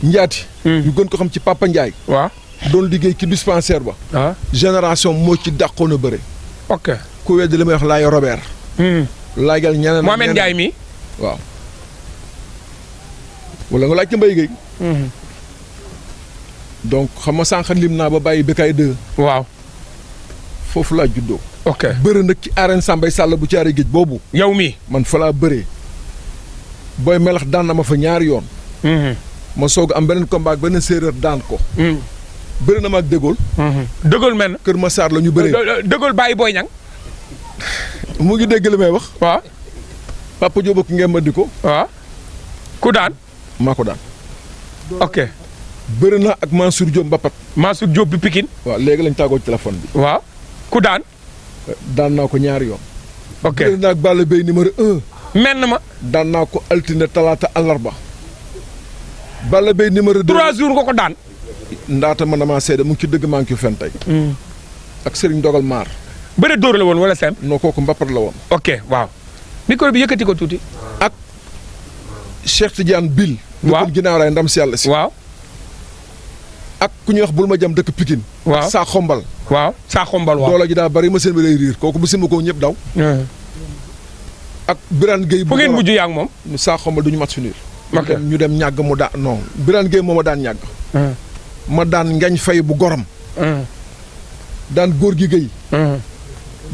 Njaati. ñu gën ko xam ci Papa Ndiaye. waaw doon liggéey ci dispensaire ba. génération moo ci dàqoon a bëri. ok. ku weddi li may wax laay Robert. laajal ñeneen Mohamed Ndiaye mi. waaw. wala nga laaj ci Mbaye Gueye. donc xam nga sànq lim naa ba bàyyi Bécaye 2. waaw. foofu laa juddoo. ok bëri nag ci arène Sambay Sall bu Caaroy Géej boobu. yow mi man fa laa bëree. booy melax daan na ma fa ñaari yoon. ma soog am beneen combat ak beneen séeréer daan ko. bëri na ma ak Dégol. Dégol men. Kër Massar la ñu bëree. Dégol bàyyi Boy Niang. mu ngi dégg li may wax. waaw. Papa Diop ak ngeen ma di ko. waaw. ku daan. maa ko daan. ok. bëri na ak Mansour Diop Mbapat. Mansour Diop bi Pikine. waaw léegi lañ tàggoo téléphone bi. waaw. ku daan. daan naa ko ñaari yoon. ok bëri na ak Balla Beye numéro 1. menn ma. daan naa ko altine talaata àllarba. Balla Beye numéro 2. 3 jours nga ko daan. ndaata man damaa seede mu ngi ci dëgg maa ngi ci fen tey. ak Serigne Dogal Maar. bëre dóor la woon wala simple. non kooku Mbapat la woon. ok waaw. micro bi yëkkati ko tuuti. ak Cheikh Tidiane Bil. waaw dëkk ginnaaw raay ndam si yàlla si. waaw. ak ku ñuy wax bul ma jam dëkk Pikine. waaw saa xombal. waaw saa xombal waaw. doole ji daa bari machine bi lay riir kooku bu simba ko ñëpp daw. ak Birane Gueye. fu ngeen mujj yaa ngi moom. saa xombal du ñu mat suñu. ok ñu dem ñàgg mu daan non Birane Gueye moo ma daan ñàgg. ma daan ngañ fay bu gorom. daan góor gi Gueye.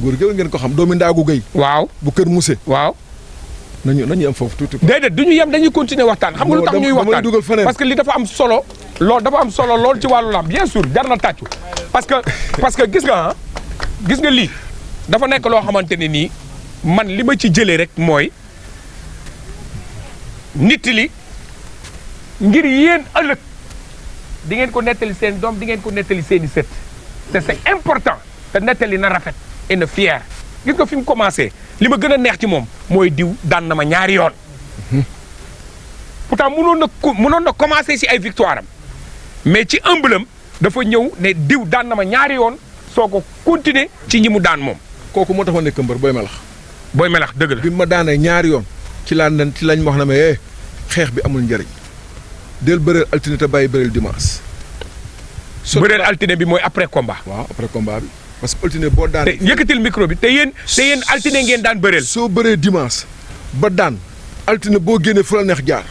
góor gi ngeen ko xam doomi ndaagu Gueye. waaw bu kër Mousse. waaw. nañu am foofu tuuti. déedéet du ñu yem dañuy continuer waxtaan. xam nga lu tax ñuy waxtaan dugal feneen parce que li dafa am solo. loolu dafa am solo lool ci wàllu lamb bien sûr jar na tàccu. parce que gis nga lii dafa nekk loo xamante ne nii man li ma ci jëlee rek mooy nit li ngir yéen ëllëg di ngeen ko nettali seen doom di ngeen ko nettali seen i sët te c'est important te nettali na rafet et na fier gis nga fi mu commencé li ma gën a neex ci moom mooy diw daan na ma ñaari yoon pourtant mënoon na commencé si ay victoire am mais ci ëmbalam dafa ñëw ne diw daan na ma ñaari yoon soo ko continuer ci ñi mu daan moom. kooku moo tax ma nekk mbër booy melax. booy melax dëgg la. bi ma daanee ñaari yoon ci lañ wax na ma xeex bi amul njëriñ del bëreel altine te bàyyi bëreel dimanche. bëreel altine bi mooy après combat. waaw après combat bi parce que altine boo daan. te yëkkatil micro bi te yéen altine ngeen daan bëreel. soo bëree dimanche ba daan altine boo génnee fu la neex jaar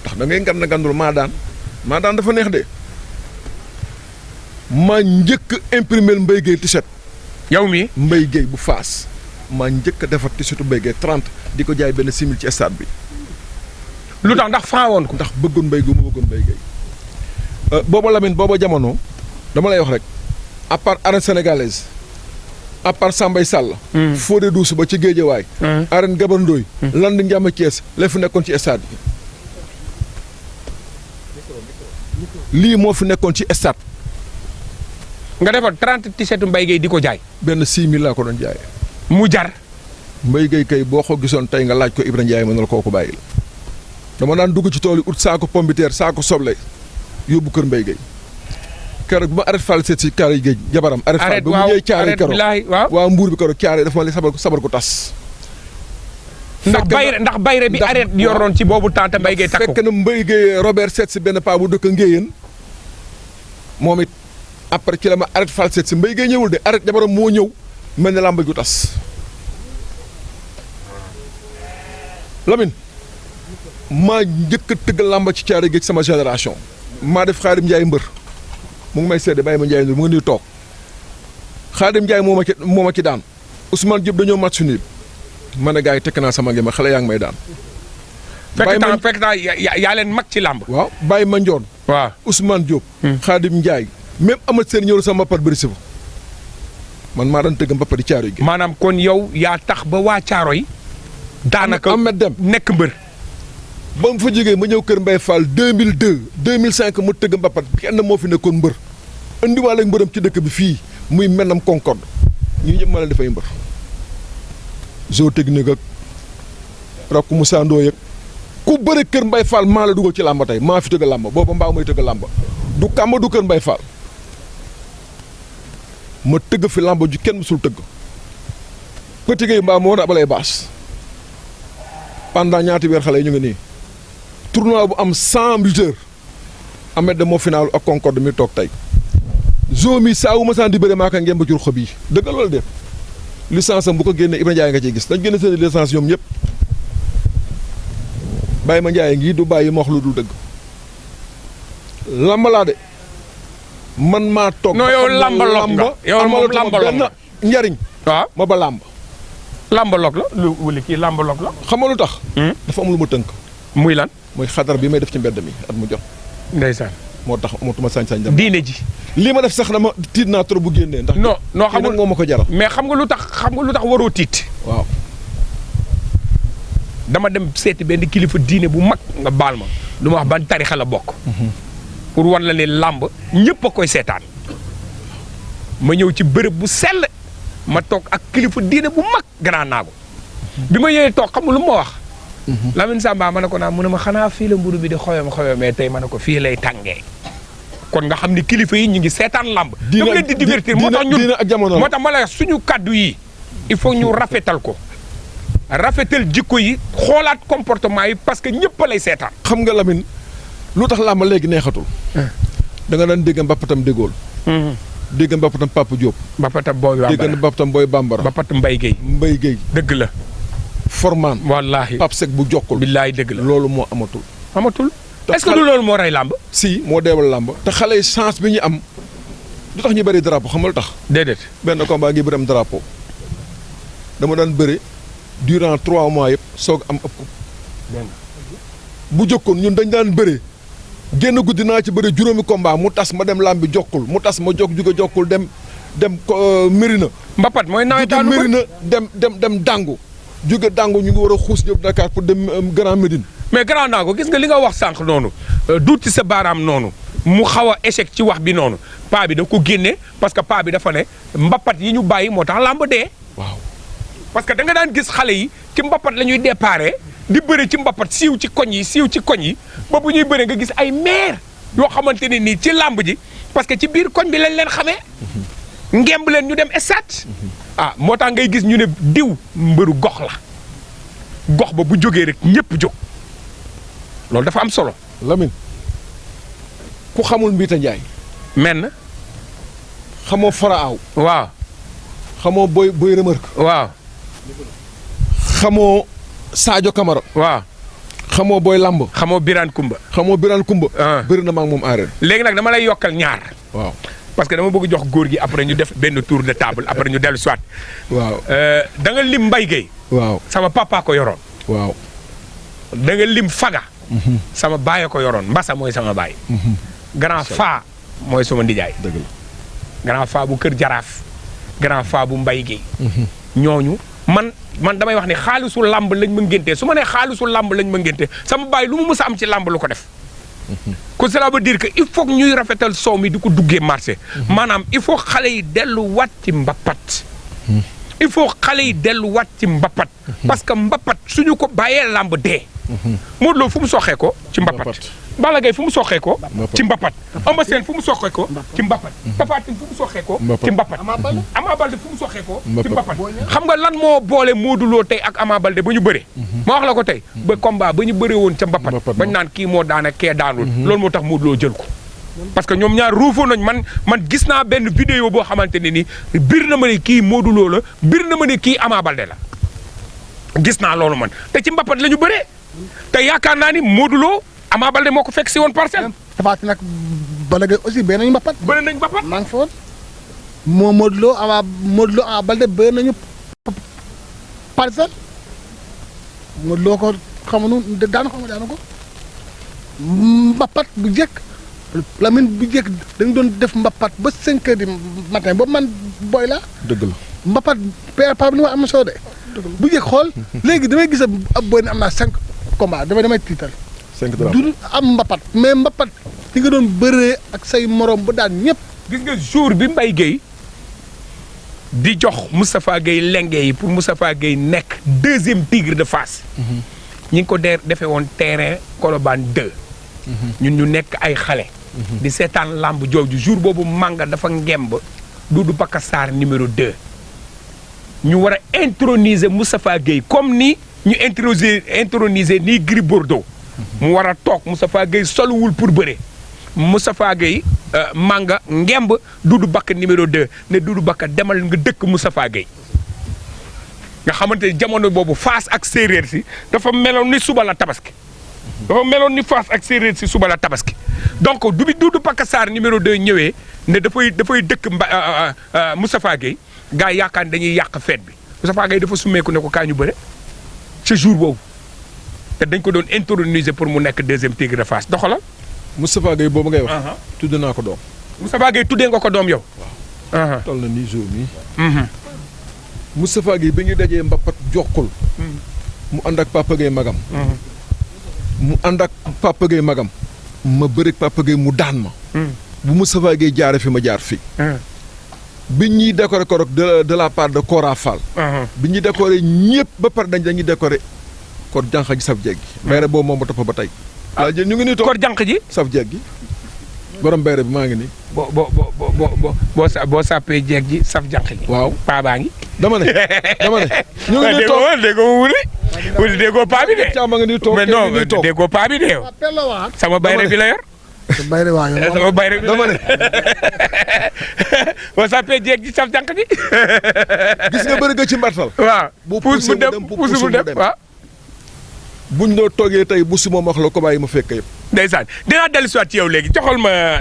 ndax da ngay ngandul maa daan dafa neex de maa njëkk imprimer Mbaye Gueye t-shirt. yow mi Mbaye Gueye bu Faas maa njëkk a defar t-shirtu Mbaye Gueye 30 di ko jaay benn simil ci stade bi. lu tax ndax faa woon ko. ndax bëggoon Mbaye Gueye mu bëggoon Mbaye Gueye. booba Lamine booba jamono dama lay wax rek à part arène sénégalaise à part Sambay Sall. Fodé Douce ba ci Géejawaay. arène Gabandooy. Landing Ndiama Thiès lay fi nekkoon ci stade bi. lii moo fi nekkoon ci stade. nga defal 30 t-shirt Mbaye Gueye di ko jaay. benn 6000 laa ko doon jaayee. mu jar. Mbaye Gueye kay boo ko gisoon tey nga laaj ko Ibrahima Ndiaye mën na la kooku bàyyi la. dama daan dugg ci tool yi ut saako pombiteer saako soble yóbbu kër Mbaye Gueye. keroog bi ma arrêté Fall seet si Kaare Géej jabaram. arrêté Fall ba mu ñëwee Caare keroog waaw mbuur bi keroog Caare dafa ma li sabar ko tas. ndax bayre bi arrêté yoroon ci boobu temps te Mbaye Gueye takku. fekk na Mbaye Gueye Robert seet si benn paa bu dëkk Ngéyeen moom it après ci la ma arrêté Fall seet si Mbaye Gueye ñëwul de arrêté jabaram moo ñëw mel ne làmb ju tas. Lamine maa njëkk a tëgg làmb ci Caare Géej sama génération. maa def Xaadim Ndiaye mbër mu ngi may seede bàyyi ma Ndiaye mu ngi nuy toog Xaadim Ndiaye moo ma ci daan Ousmane Diop dañoo match nul ma ne gars yi tekk naa sama ngi ma xale yaa ngi may daan fekk temps yaa leen mag ci làmb. waaw Baye Mandione. waaw Ousmane Diop. Khadim Ndiaye. même Amath Sène ñëw sama mbapat bëri si fa man maa daan tëgg mbapat di Caaroy gi. maanaam kon yow yaa tax ba waa Caaroy. daanaka Ahmed Dem nekk mbër. ba mu fa jógee ma ñëw Kër Mbaye Fall 2002 2005 mu tëgg mbapat kenn moo fi nekkoon mbër. andiwaale mbërëm ci dëkk bi fii muy Menam Concorde ñu ñëpp ma leen dafay mbër. zoo technique ak rakku Moussa Ndoye ak ku bëri Kër Mbaye Fall maa la dugal ci làmba tey maa fi tëgg làmba booba mbaa may tëgg làmba du kàmba du Kër Mbaye Fall ma tëgg fi làmba ju kenn musul tëgg Petit Gueye mbaa moo war a abalay baas pendant ñaati weer xale yi ñu ngi nii tournoi bu am 100 lutteurs Ahmed de moo final ak Concorde mi toog tey zoo mi saa wu ma saan di bëre maa ka ngeen ba jur xob yi dëgg loolu de licence am bu ko génnee Ibrahima Ndiaye nga ciy gis dañ génne seen licence ñoom ñëpp bàyyi ma Ndiaye ngi du bàyyi ma wax lu dul dëgg lamba laa de man maa toog. non yow lamba lok nga yow moom lamba lok benn njariñ. waaw ma ba lamba. lamba lok la lu wala kii lamba lok la. xam nga lu tax. dafa am lu ma tënk. muy lan. muy xadar bi may def ci mbedd mi at mu jot. ndeysaan. moo tax amatuma sañ-sañ dem. diine ji. lii ma def sax dama tiit naa trop bu génnee. ndax non xam nga moo ma ko jaral. mais xam nga lu tax waroo tiit. waaw. dama dem seeti benn kilifa diine bu mag nga baal ma lu ma wax ban tarixa la bokk. pour wan la ne làmb ñëpp a koy seetaan. ma ñëw ci bërëb bu sell ma toog ak kilifa diine bu mag Grand Naago. bi ma ñëwee toog xam nga lu ma wax. Lamine Samba ma ne ko naa mu ne ma xanaa fii la mburu bi di xoyom mais tey ma ne ko fii lay tàngee. kon nga xam ni kilifa yi ñu ngi seetaan làmb. dama leen di divertir moo tax ñun moo tax ma la suñu kàddu yi il faut ñu rafetal ko. rafetal jikko yi xoolaat comportement yi parce que ñëpp lay seetaan. xam nga Lamine lu tax làmb léegi neexatul. da nga daan dégg mbappatam déggool. dégg mbappatam Papa Diop. mbappatam Boy Bambara dégg mbappatam Boy Bambara. mbappatam Mbaye Guèye. Mbaye Guèye. dëgg la. Forman. wallaahi Pape Seck bu jokkul. billaay dëgg la loolu moo amatul. est-ce que du loolu moo rey làmb. si moo deewal làmb. te xale yi chance bi ñu am du tax ñu bëri drapeau xam nga lu tax. déedéet. benn combat ngi bëri am drapeau dama daan bëri durant 3 mois yëpp soog am ëpp. bu jëkkoon ñun dañ daan bëri génn guddi naa ci bëri juróomi combat mu tas ma dem làmb bi jokkul mu tas ma jóge jokkul dem Mérina. Mbapat mooy nawetaanu jóge Mérina dem Dangu. jóge Dangu ñu ngi war a xuus ñëw Dakar pour dem Grand Médine. mais Grand Naago gis nga li nga wax sànq noonu duut ci sa baaraam noonu mu xaw a échec ci wax bi noonu paa bi da ko génne parce que paa bi dafa ne mbapat yi ñu bàyyi moo tax làmb dee. waaw parce que da nga daan gis xale yi ci mbapat la ñuy déparé di bëri ci mbapat siiw ci koñ yi ba bu ñuy bëri nga gis ay maire yoo xamante ne nii ci làmb ji parce que ci biir koñ bi lañ leen xamee. ngemb leen ñu dem stade. moo tax ngay gis ñu ne diw mbëru gox la gox ba bu jógee rek ñëpp jóg. loolu dafa am solo. Lamine ku xamul Mbiita Njaay. men xamoo Faraaw. waaw. xamoo Boy Remarque. waaw. xamoo Sadio Camara. waaw. xamoo Boy Lamb. xamoo Birane Kumba. bëri na ma ak moom aareel. léegi nag dama lay yokkal ñaar. waaw. parce que dama bëgg jox góor gi après ñu def benn tour de table après ñu dellu soit. waaw. da nga lim Mbaye Guèye. waaw sama papa ko yoroon. waaw. da nga lim Faga. sama baay ko yoroon Mbassa mooy sama baay. Grand Fa mooy sama ndijaay. dëgg la. Grand Fa bu Kër Jaraaf. Grand Fa bu Mbaye Guèye. ñooñu man damay wax ne xaalisu làmb lañ ma ngéntee su ma nee xaalisu làmb lañ ma ngéntee sama baay lu mu mës a am ci làmb lu ko def. ko cela veut dire que il faut que ñuy rafetal soow mi di ko duggee marché. maanaam il faut xale yi delluwaat ci mbapat. il faut xale yi delluwaat ci mbapat. parce que mbapat suñu ko bàyyee làmb dee. Modou Lo fu mu soxee ko ci mbapat. Balla Gaye fu mu soxee ko ci mbapat. Eumeu Sène fu mu soxee ko ci mbapat. Tapha Tine fu mu soxee ko ci mbapat. Ama Baldé fu mu soxee ko ci mbapat. xam nga lan moo boole Modou Lo tey ak Ama Baldé ba ñu bëre. ma wax la ko tey ba combat ba ñu bëree woon ca mbapat. bañ naan kii moo daana kee daanul. loolu moo tax Modou Lo jël ko. parce que ñoom ñaar ruufoo nañ man gis naa benn vidéo boo xamante ne ni bir na ma ne kii Modou Lo la bir na ma ne kii Ama Baldé la. gis naa loolu man te ci mbapat la ñu bëree te yaakaar naa ni Modou Lo Ama Baldé moo ko fekk si woon parcelle. Tapha Tine nag Balla Gaye aussi bëri nañu mbapat. bëri nañ mbapat maa ngi fa woon. Modou Lo Ama Baldé bëri nañu parcelle. Modou Lo ko xam nga daana xam nga daana ko mbapat bu jekk Lamine bu jekk dañ doon def mbapat ba 5 heures du matin ba man booy la dëgg la mbapat pa bi ni ma am na soo de bu jekk xool léegi damay gis ab booy ne am naa 5 combats damay tiital 5 drapeaux du am mbapat mais mbapat di nga doon bëree ak say morom ba daan ñëpp gis nga jour bi Mbaye Gueye di jox Moustapha Gueye lenge yi pour Moustapha Gueye nekk 2e tigre de Fass ñi ngi ko defee woon terrain Colobane 2 ñun ñu nekk ay xale di seetaan lamb jooju jour boobu Manga dafa ngemb Doudou Bakassar numéro 2 ñu war a introniser Moustapha Gueye comme ni ñu introniser nii Gris Bordeaux mu war a toog Moustapha Gueye soluwul pour bëre Moustapha Gueye Manga ngemb Doudou Baka numéro 2 ne Doudou Baka demal nga dëkk Moustapha Gueye nga xamante ni jamono boobu Fass ak séeréer si dafa meloon ni suba la tabaski dafa meloon ni Fass ak séeréer si suba la tabaski donc du bi Doudou Bakassar numéro 2 ñëwee ne dafay dëkk Moustapha Gueye gars yi yaakaar ni dañuy yàq fête bi Moustapha Gueye dafa summeeku ne ko kaa ñu bëre ce jour boobu te dañ ko doon introniser pour mu nekk 2e tigre de Fass doxalal. Moustapha Gueye boobu ngay wax. tudd naa ko doom. Moustapha Gueye tuddee nga ko doom yow. waaw toll na nii jour nii. Moustapha Gueye bi ñu dajee Mbapat jokkul. mu ànd ak Papa Gueye magam. mu ànd ak Papa Gueye magam. ma bëri Papa Gueye mu daan ma. bu Moustapha Gueye jaaree fi ma jaar fi. bi ñuy décorer ko de la part de Cora Fall. bi ñuy décorer ñëpp ba pare dañuy décorer kor jànq ji saf jeeg gi. bayre boobu moom ma topp ba tey. waaw ñu ngi nii toog kor jànq ji saf jeeg gi. borom bayre bi maa ngi nii. boo sàppee jeeg ji saf jànq ji. waaw paa baa ngi. dama ne. ñu ngi nii toog déggoo wuli déggoo paa bi de. caa ma nga nii toog mais non déggoo paa bi de yow. sama bayre bi la yor. bayre waa yow sama bayre bi dama ne. boo sàppee jeeg ji saf jànq ji. gis nga bëri nga ci mbartal. waaw bu puus mu dem puus mu dem waaw. buñ doo toogee tey bu si moom wax la ko bàyyi ma fekk yëpp. ndeysaan dinaa dellu si waat ci yow léegi joxal ma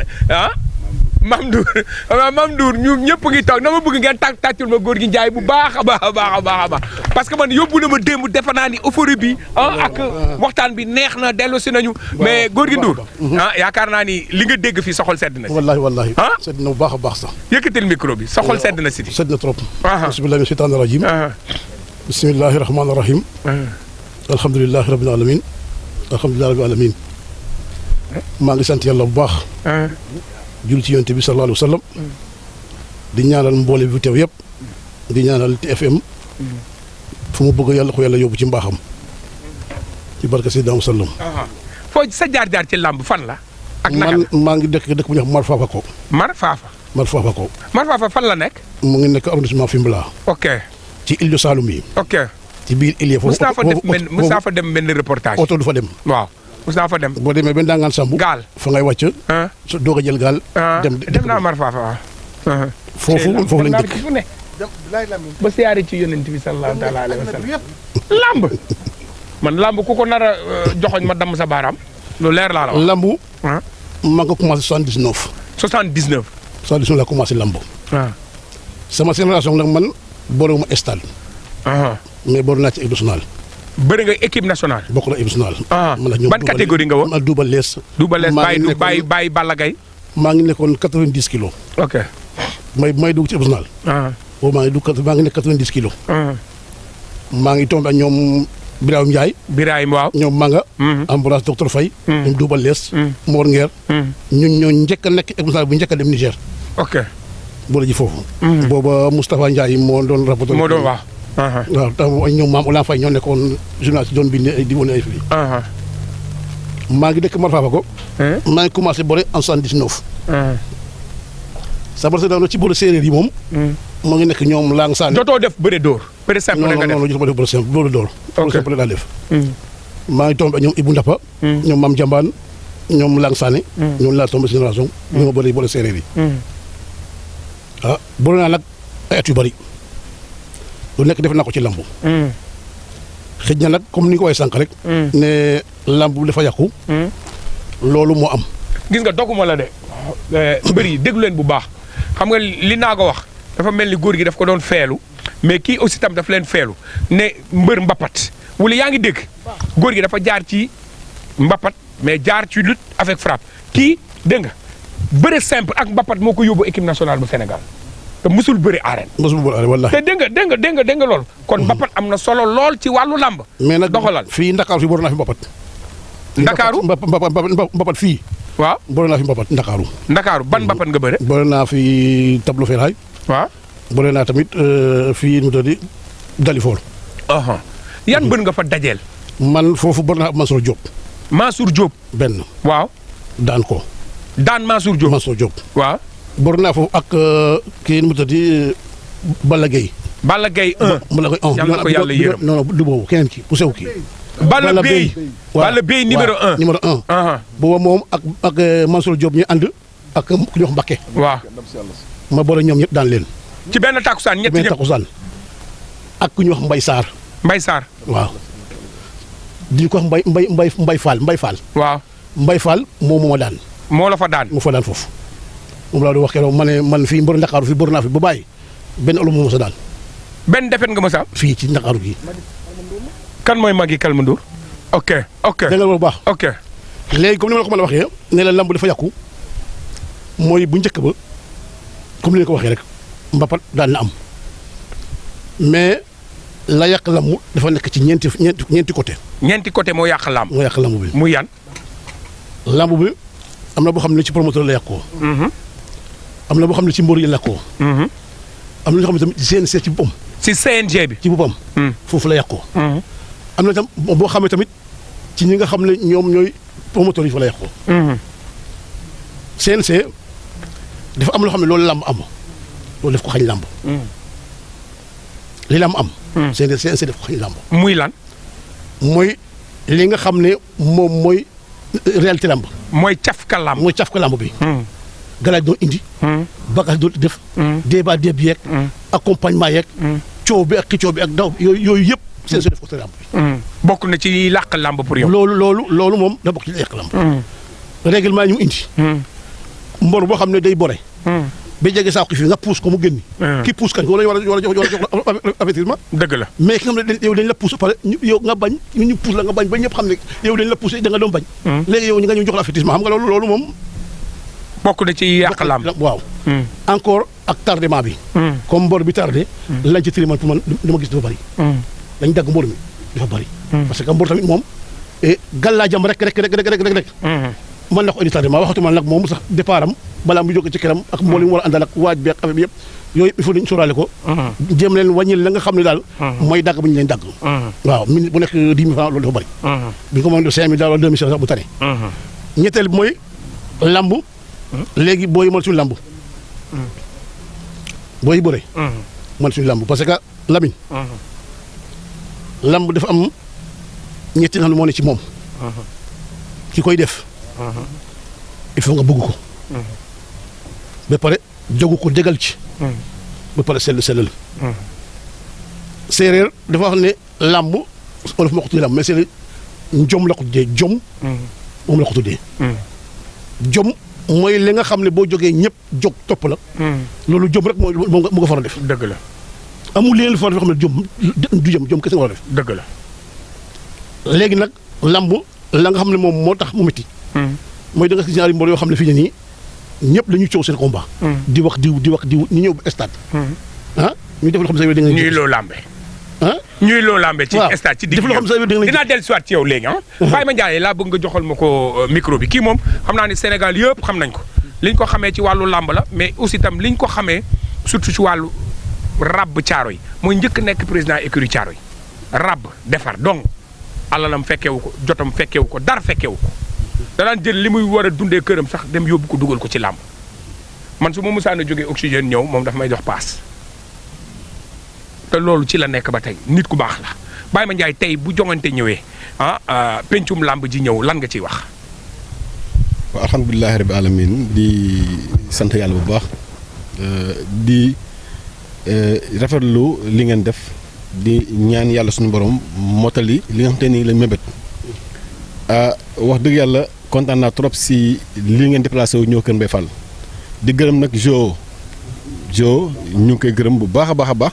Mame Ndour Mame Ndour ñu ñëpp ngi toog na ma bëgg ngeen tàccul ma góor gi Njaay bu baax a baax parce que man yóbbu na ma démb defe naa ni euphorie bi ak waxtaan bi neex na dellu si nañu mais góor gi Ndour yaakaar naa ni li nga dégg fii soxol sedd na si wallahi sedd na bu baax a baax sax yëkkatil micro bi soxol sedd na si di sedd na trop bismillahi mina shaytaani rajim bismillahi rahmaani rahim alhamdulilahi rabbil alamin alhamdulilahi rabbil alamin maa ngi sant yàlla bu baax jul ci yonte bi sallallahu alayhi wa sallam di ñaanal mboole bi teew yëpp di ñaanal TFM fu mu bëgg yàlla ko yàlla yóbbu ci mbaaxam ci barke Seydina Muhammad sallam foo sa jaar-jaar ci làmb fan la ak naka man maa ngi dëkk bu ñuy wax Mar Fafako Mar Fafako fan la nekk mu ngi nekk arrondissement Fimela ok ci île de Saloum yi ok ci biir île yi foofu Moussa fa dem benn reportage oto du fa dem waaw Moussa fa dem boo demee benn dangaan sambu gaal fa ngay wàcc su doog a jël gaal dem naa Mar Fafa waaw foofu lañ dëkk ba siyaare ci yonent bi sallallahu taala alayhi wa sallam lamb man lamb ku ko nar a joxoñ ma damm sa baaraam lu leer laa la wax lamb maa ngi ko commencé 79 la commencé lamb sama génération nag man boolewuma stade mais boole naa ci équipe nationale bëri nga équipe nationale. bokk na équipe nationale. ban catégorie nga woon. man Double Less. bàyyi Balla Gaye. maa ngi nekkoon 90 kilos. ok. may dugg ci équipe nationale. boobu maa ngi nekk 90 kilos. maa ngi tombé ak ñoom Birahim Ndiaye. Birahim waaw. ñoom Manga. Ambroise docteur Faye. ñoom Double Less. Mor Nguer. ñun ñoo njëkk a nekk équipe nationale bu njëkk a dem Niger. ok. boole ji foofu. booba Moustapha Ndiaye moo doon rapporteur. moo doon wax. waaw tax ñoom maam Ola Faye ñoo nekkoon journaliste doon bind di wane ay fii. maa ngi dëkk Mar Fafako. maa ngi commencé boole en 79. sabar sa daanaka ci boole séeréer yi moom. moo ngi nekk ñoom Lang Sané. jotoo def bëre dóor. bëre simple nga def non jotoo def bëre simple bëre dóor. bëre simple laa def. maa ngi tombé ñoom Ibou Ndappa. ñoom Mame Diambane ñoom Lang Sané. ñoom laa tombé génération. ñu ma boole séeréer yi. boole naa nag ay at yu bëri. lu nekk def naa ko ci lambu. xëj na nag comme ni nga ko waxee sànq rek. ne lambu dafa yàqu. loolu moo am. gis nga doguma la de. mbër yi déglu leen bu baax xam nga li naa ko wax dafa mel ni góor gi daf ko doon feelu mais kii aussi tam daf leen feelu ne mbër mbapat wala yaa ngi dégg góor gi dafa jaar ci mbapat mais jaar ci lutte avec frappe kii dégg nga bëre simple ak mbapat moo ko yóbbu équipe nationale bu Sénégal te musul bëre arène. musul bëre arène wallaahi. te dégg nga lool kon mbapat am na solo lool ci wàllu làmb. mais nag doxalal fii Ndakaaru fii boole naa fi mbapat. Ndakaaru mbapat fii. waaw boole naa fi mbapat Ndakaaru. Ndakaaru ban mbapat nga bëre. boole naa fi tableau ferraille. waaw. boole naa tamit fii mu tudd Dalifor. yan bën nga fa dajeel. man foofu boole naa Mansour Diop. Mansour Diop. benn. waaw. daan ko. daan Mansour Diop. Mansour Diop. waaw. boole naa foofu ak kii mu tudd Balla Gaye. Balla Gaye 1. Balla Gaye 1 yàlla na ko yàlla yërëm. non du boobu keneen ki ku sew kii. Balla Gaye. Balla Gaye numéro 1. numéro 1. booba moom ak Mansour Diop ñu ànd ak ku ñuy wax Mbakke. waaw. ma boole ñoom ñëpp daan leen. ci benn takkusaan ñetti benn takkusaan ak ku ñuy wax Mbaye Sarr. Mbaye Sarr. waaw. di ko wax Mbaye Fall. waaw. Mbaye Fall moom moo ma daan. moo la fa daan. mu fa daan foofu. moom laa doon wax keroog ma ne man fii mbër Ndakaaru fii bër naa fi ba bàyyi benn olo moo ma sa daan. benn defet nga ma sa fii ci Ndakaaru gi. kan mooy Magui Kalma Ndour. ok. da nga bu baax. ok. léegi comme ni ma la ko mën a waxee ne la lamb dafa yàqu mooy bu njëkk ba comme ni nga ko waxee rek mbapat daan na am mais la yàq lamb dafa nekk ci ñeenti côté. ñeenti côté moo yàq lamb. moo yàq lamb bi. muy yan. lamb bi am na boo xam ne ci promoteur la yàqoo. am na boo xam ne ci mbër yi la yàqoo. am na ñoo xam ne tamit ci CNG ci boppam. ci CNG bi. ci boppam. foofu la yàqoo. am na tam boo xam ne tamit ci ñi nga xam ne ñoom ñooy promoteur yi fa la yàqoo. CNG dafa am loo xam ne loolu lamb am loolu def ko xañ lamb. li lamb am. CNG def ko xañ lamb. muy lan. mooy li nga xam ne moom mooy réalité lamb. mooy cafka lamb. mooy cafka lamb bi. galaaj doon indi. bagage doon def. débat déeb yeeg. accompagnement yeeg. coow bi ak xicoo bi ak daw yooyu yëpp CNG def ko ci lamb bi. bokk na ci làq lamb pour yow. loolu moom da bokk ci yàq lamb. règlement yi ñu indi. mbor boo xam ne day bore. ba jege saako fii nga puus ko mu génn. ki puus kañ wala ñu war a jox avertissement. dëgg la mais ki nga xam ne yow dañ la puus pare yow nga bañ ñu puus la nga bañ ba ñëpp xam ne yow dañ la puus da nga doon bañ. léegi yow ñi nga ñu jox la avertissement xam nga loolu moom. bokk na ci yàq lamb. waaw. encore ak tardement bi. comme mbor bi tardé. lañ ci tilimal pour man li ma gis dafa bari. dañ dagg mbor mi dafa bari. parce que mbor tamit moom gàllaajam rek. mën na ko indi tardement waxatuma nag moom sax départ am balaa mu jóge ci këram ak mboolem mu war a àndal ak waaj bi ak affaire bi yëpp yooyu il faut dañu sóoraale ko. jéem leen wàññil la nga xam ne daal. mooy dagg bu ñu leen dagg. waaw minute bu nekk 10 000 francs loolu dafa bëri. bu ñu ko mën a 5 000 daal wala 2 000 sax bu tane. ñetteel bi mooy lamb. léegi booy mën suñu lamb. booy bëre. mën suñu lamb parce que Lamine. lamb dafa am ñetti nga xam ne moo ne ci moom. ki koy def. il faut nga bëgg ko. ba pare jogu ko dégal ci. ba pare sellal. séeréer dafa wax ne làmb olof moo ko tuddee làmb mais séeréer jom la ko tuddee jom. moom la ko tuddee. jom mooy li nga xam ne boo jógee ñëpp jóg topp la. loolu jom rek mooy mu nga far a def. dëgg la. amul leneen lu far a def xam ne jom du jom kese nga war a def. dëgg la. léegi nag làmb la nga xam ne moom moo tax mu métti. mooy da nga gis ñaari mbër yoo xam ne fii ne nii ñëpp dañuy coow seen combat. di wax diw ñu ñëw ba stade. ñu def loo xam ne da nga ñuy loo lambe. ñuy loo lambe ci stade ci digg dinaa dellu si waat ci yow léegi Baye Mandiaye laa bëgg nga joxal ma ko micro bi kii moom xam naa ne Sénégal yëpp xam nañ ko liñ ko xamee ci wàllu lamb la mais aussi itam liñ ko xamee surtout ci wàllu rab caaro yi mooy njëkk nekk président écurie caaro yi rab defar donc alalam fekkewu ko jotam fekkewu ko dara fekkewu ko danaan jël li muy war a dundee këram sax dem yóbbu ko dugal ko ci làmb man su ma musaana jógee oxygène ñëw moom dafa may jox paas te loolu ci la nekk ba tey nit ku baax la Baye Mandiaye tey bu jongante ñëwee pencum làmb ji ñëw lan nga ciy wax. waaw alhamdulilah rabbi alamin di sant yàlla bu baax di rafetlu li ngeen def di ñaan yàlla suñu borom mottali li nga xam te ni la mébét wax dëgg yàlla kontaan naa trop si li ngeen déplacé wu ñëw Kër Mbaye Fall di gërëm nag Jo ñu ngi koy gërëm bu baax a baax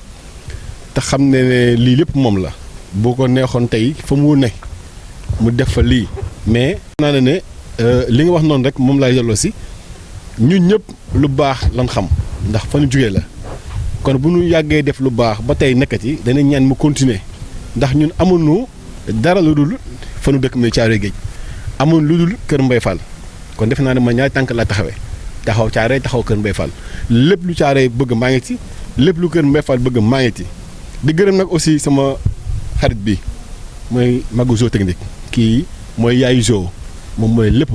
te xam ne lii lépp moom la bu ko neexoon tey fa mu ne mu def fa lii mais naa ne li nga wax noonu rek moom laay yelloo si ñun ñëpp lu baax lan xam ndax fa ñu jugee la kon bu ñu yàggee def lu baax ba tey nekkati dana ñaan mu continuer ndax ñun amuñu dara lu dul fa nu dëkk muy Caaroy Géej amul lu dul Kër Mbaye Fall kon defe naa ne ma ñaari tànk laa taxawee taxaw Caaroy taxaw Kër Mbaye Fall lépp lu Caaroy bëgg maa ngi ci lépp lu Kër Mbaye Fall bëgg maa ngi ci di gërëm nag aussi sama xarit bi mooy magu Zo technique kii mooy yaayu Zo moom mooy lépp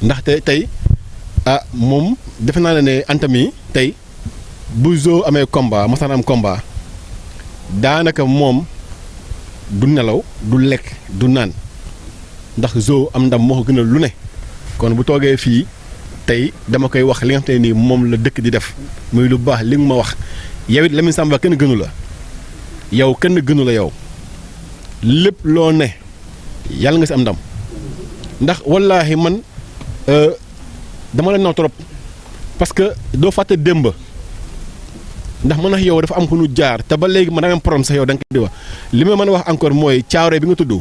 ndaxte tey moom defe naa ne Anta mi tey bu Zo amee combat masaan am combat daanaka moom du nelaw du lekk du naan ndax Zo am ndam moo ko gënal lu ne kon bu toogee fii tey dama koy wax li nga xam te nii moom la dëkk di def muy lu baax li nga ma wax yow it Lamine Samba kenn gënu la yow kenn gënu la yow lépp loo ne yàlla nga si am ndam ndax wallaahi man dama la naw trop parce que doo fàtte démb ndax man ak yow dafa am ku nu jaar te ba léegi man da nga am problème sax yow da nga koy di wax li ma mën a wax encore mooy Caaroy bi nga tudd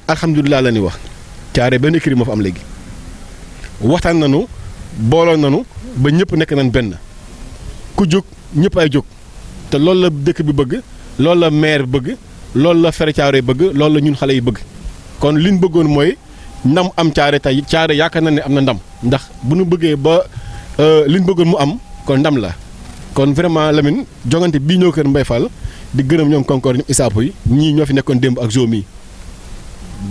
alhamdulilah la ñuy wax Caaroy benn écurie moo fa am léegi waxtaan nañu booloo nañu ba ñëpp nekk nañ benn ku jóg ñëpp ay jóg te loolu la dëkk bi bëgg loolu la maire bëgg loolu la fere Caaroy bëgg loolu la ñun xale yi bëgg kon liñ bëggoon mooy ndam am Caaroy tey Caaroy yaakaar na ne am na ndam ndax bu ñu bëggee ba liñ bëggoon mu am kon ndam la kon vraiment Lamine jongante bii ñëw Kër Mbaye Fall di gërëm ñoom Concorde ñoom Isaapu yi ñii ñoo fi nekkoon démb ak Zo mi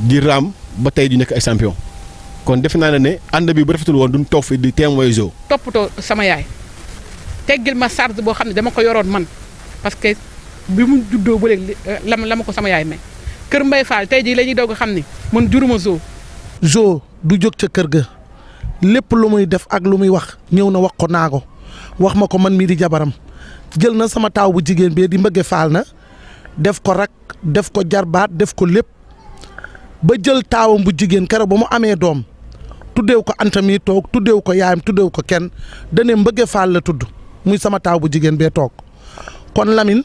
di raam ba tey di nekk ay champion kon defe naa ne ànd bi bu rafetul woon duñ toog fi di témoin Zo. toppatoo sama yaay teggil ma charge boo xam ne dama ko yoroon man parce que bi mu juddoo ba léegi la ma ko sama yaay may Kër Mbaye Fall tey jii la ñuy doog a xam ni man juruma Zo. Zo du jóg ca kër ga lépp lu muy def ak lu muy wax ñëw na wax ko naago wax ma ko man mii di jabaram jël na sama taaw bu jigéen bi di mbëgge faal na def ko rak def ko jarbaat def ko lépp ba jël taawam bu jigéen keroog ba mu amee doom tuddeew ko Anta mi toog tuddeew ko yaayam tuddeew ko kenn dane mbëgge faal la tudd muy sama taaw bu jigéen bee toog kon Lamine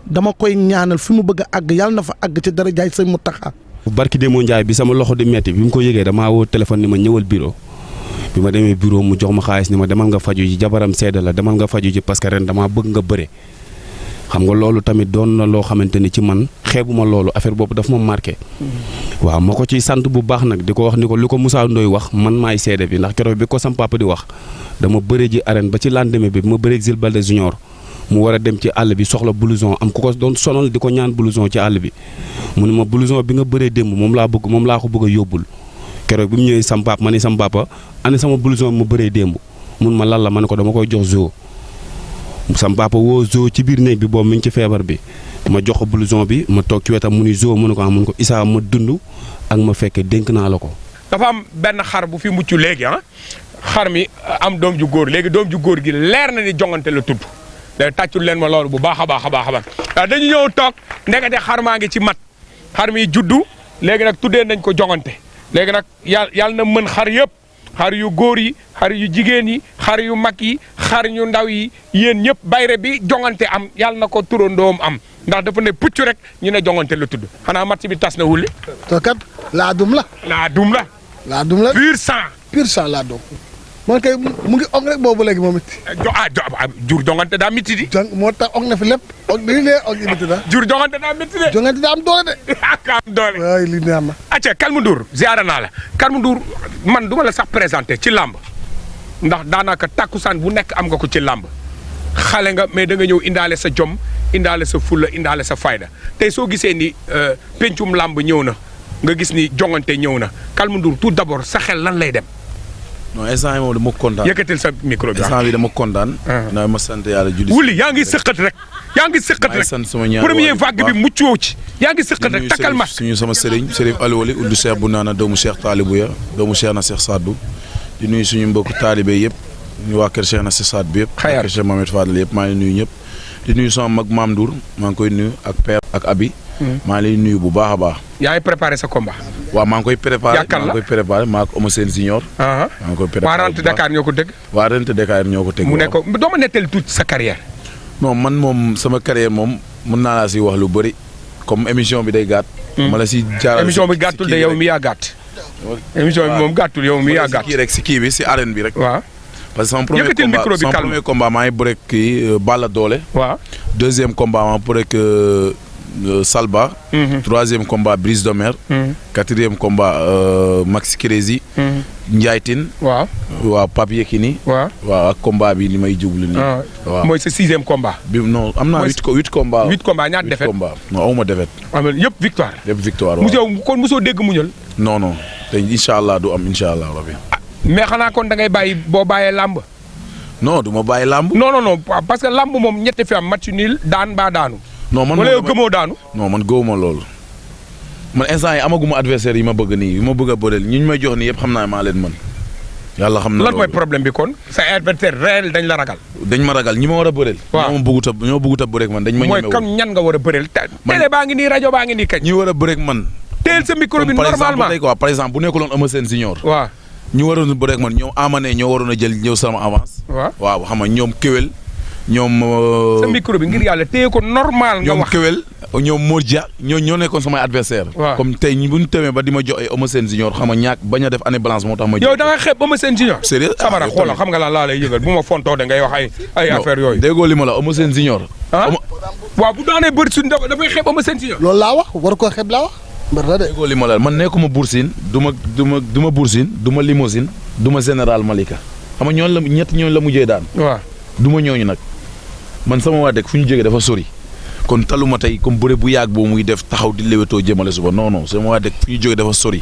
dama koy ñaanal fi mu bëgg a àgg yàlla na fa àgg ci dara jaay Sëñ Mountakha. barki Demba Ndiaye bi sama loxo di metti bi mu ko yëgee damaa woo téléphone ni ma ñëwal bureau bi ma demee bureau mu jox ma xaalis ni ma demal nga faju ji jabaram seede la demal nga faju ji parce que ren damaa bëgg nga bëre xam nga loolu tamit doon na loo xamante ni ci man xeebuma loolu affaire boobu daf ma marqué. waaw ma ko ciy sant bu baax nag di ko wax ni ko li ko Moussa Ndoye wax man maay seede bi ndax keroog bi ko sam papa di wax dama bëre ji arène ba ci lendemain bi ma bëreeg Zil Balde Junior mu war a dem ci àll bi soxla blouson am ku ko doon sonal di ko ñaan blouson ci àll bi mu ne ma blouson bi nga bëree démb moom laa ko bëgg a yóbbul keroog bi mu ñëwee sam papa ma ne sam papa ane sama blouson bi ma bëree démb mun ma lan la ma ne ko dama koy jox Zo sam papa woo Zo ci biir néeg bi boobu mi ngi ci feebar bi ma jox ko blouson bi ma toog ci wetam mu ni Zo mu ne ko am mun ko Issa ma dund ak ma fekkee dénk naa la ko. dafa am benn xar bu fi mucc léegi xar mi am doom ju góor léegi doom ju góor gi leer na ni jongante la tudd tàccul leen ma loolu bu baax a baax a baax a baax dañu ñëw toog ndekete xar maa ngi ci mat xar mi juddu léegi nag tuddee nañ ko jongante léegi nag yàlla na mën xar yëpp xar yu góor yi xar yu jigéen yi xar yu mag yi xar yu ndaw yi yéen ñëpp bayre bi jongante am yàlla na ko turandoom am ndax dafa ne pucc rek ñu ne jongante la tudd xanaa match bi tas na wulli to kat laa dum la pur sang laa dum man kay mu ngi og rek boobu léegi moom it. jur jongante daa métti di. moo tax og na fi lépp og dañuy lee og yi métti jur jongante daa métti de. jongante daa am doole de. am doole. waay li neex na. acca Calme Ndour ziara naa la Calme Ndour man du ma la sax présenté ci làmb ndax daanaka takkusaan bu nekk am nga ko ci làmb xale nga mais da nga ñëw indaale sa jom indaale sa fulla indaale sa fayda tey soo gisee ni pencum làmb ñëw na nga gis ni jongante ñëw na Calme Ndour tout d'abord sa xel lan lay dem. non instant yi moom dama kontaan. yëkkatil sa micro bi. instant bi dama kontaan. naa ma sant yàlla julli. wuli yaa ngi sëqat rek. yaa ngi sëqat rek sant sama ñaar première vague bi muccoo ci. yaa ngi sëqat rek takkal ma. suñu sama sëriñ Sërif Aliwali uddu Cheikh bu naana doomu Cheikh Talibou ya doomu Cheikh na Cheikh Sadou di nuyu suñu mbokk taalibe yëpp ñu waa kër Cheikh na Cheikh Sadou bi yëpp. kër Cheikh Mohamed Fadel yëpp maa ngi nuyu ñëpp. di nuyu sama mag Maam Ndour maa ngi koy nuyu ak père ak Abi. maa ngi lay nuyu bu baax a baax. yaa ngi préparé sa combat. waaw maa ngi koy préparé maa ko Eumeu Sène Junior. maa ngi koy préparé waa Rente Dakar ñoo ko dëgg. waa Rente Dakar ñoo ko teg. mu ne ko doo ma nettali tuuti sa carrière. non man moom sama carrière moom mën naa laa si wax lu bëri comme émission bi day gàtt. ma la si jaaral émission bi gàttul de yow mi yaa gàtt. émission bi moom gàttul yow mi yaa gàtt. kii rek si kii bi si arène bi rek. waaw. parce que sama premier combat maa ngi bëre kii Balla Doole. waaw. deuxième combat maa bëre Salba. troisième combat Brise de Mer. quatrième combat Maxi Crési. Ndiaye Tine. waaw Pape Yekini. waaw ak combat bi ni may jublu nii. waaw mooy sa 6e combat. bi non am naa 8 combats. 8 combats ñaata défaite. non awuma défaite. yëpp victoire. yëpp victoire waaw. kon mosoo dégg muñal. non te incha allah du am incha allah rabi. mais xanaa kon da ngay bàyyi boo bàyyee làmb. non du ma bàyyi làmb. non parce que làmb moom ñetti fi am match nul daan baa daanu. non man wala yow gëmoo daanu. non man gëwuma loolu. man instant yi amaguma adversaire yi ma bëgg nii yi ma bëgg a bëreel ñi ñu may jox nii yëpp xam naa maa leen mën. yàlla xam na lan mooy problème bi kon sa adversaire réel dañ la ragal. dañ ma ragal ñi ma war a bëreel. waaw ñoo bëggut a bëreeg man dañ ma ñemewul. mooy comme ñan nga war a bëreel. télé baa ngi nii rajo baa ngi nii kañ. ñi war a bëreeg man. teel sa micro bi normalement par exemple bu nekkuloon Eumeu Sène Junior. waaw ñu waroon a bëreeg man ñoom Amane ñoo waroon a jël ñëw sama avance. waaw xam nga ñoom Kewel ñoom. sa micro bi ngir yàlla téye ko normal. nga wax ñoom Kewel ñoom Modja ñoo nekkoon samay adversaire. comme tey bu ñu temee ba di ma jox ay Eumeu Sène Junior xam nga ñàkk bañ a def année blanche moo tax ma. yow da nga xeeb Eumeu Sène Junior. sérieux Samara xoolal xam nga lan laa lay yëgal bu ma fontoo da ngay wax ay affaire yooyu. déggoo li ma la Eumeu Sène Junior. waaw bu daanee bëri suñu dafay xeeb Eumeu Sène Junior. loolu laa wax war koo xeeb laa wax. mbër la de. déggoo li ma la man nekkuma Boursine du ma Boursine du ma Limousine du ma général Malika xam nga ñooñu la ñooñu la mujjee daan. waaw du ma ñooñu nag man sama waa dëkk fu ñu jógee dafa sori kon taluma tey comme bëre bu yàgg boobu muy def taxaw di léwétoo jëmale suba non sama waa dëkk fu ñu jógee dafa sori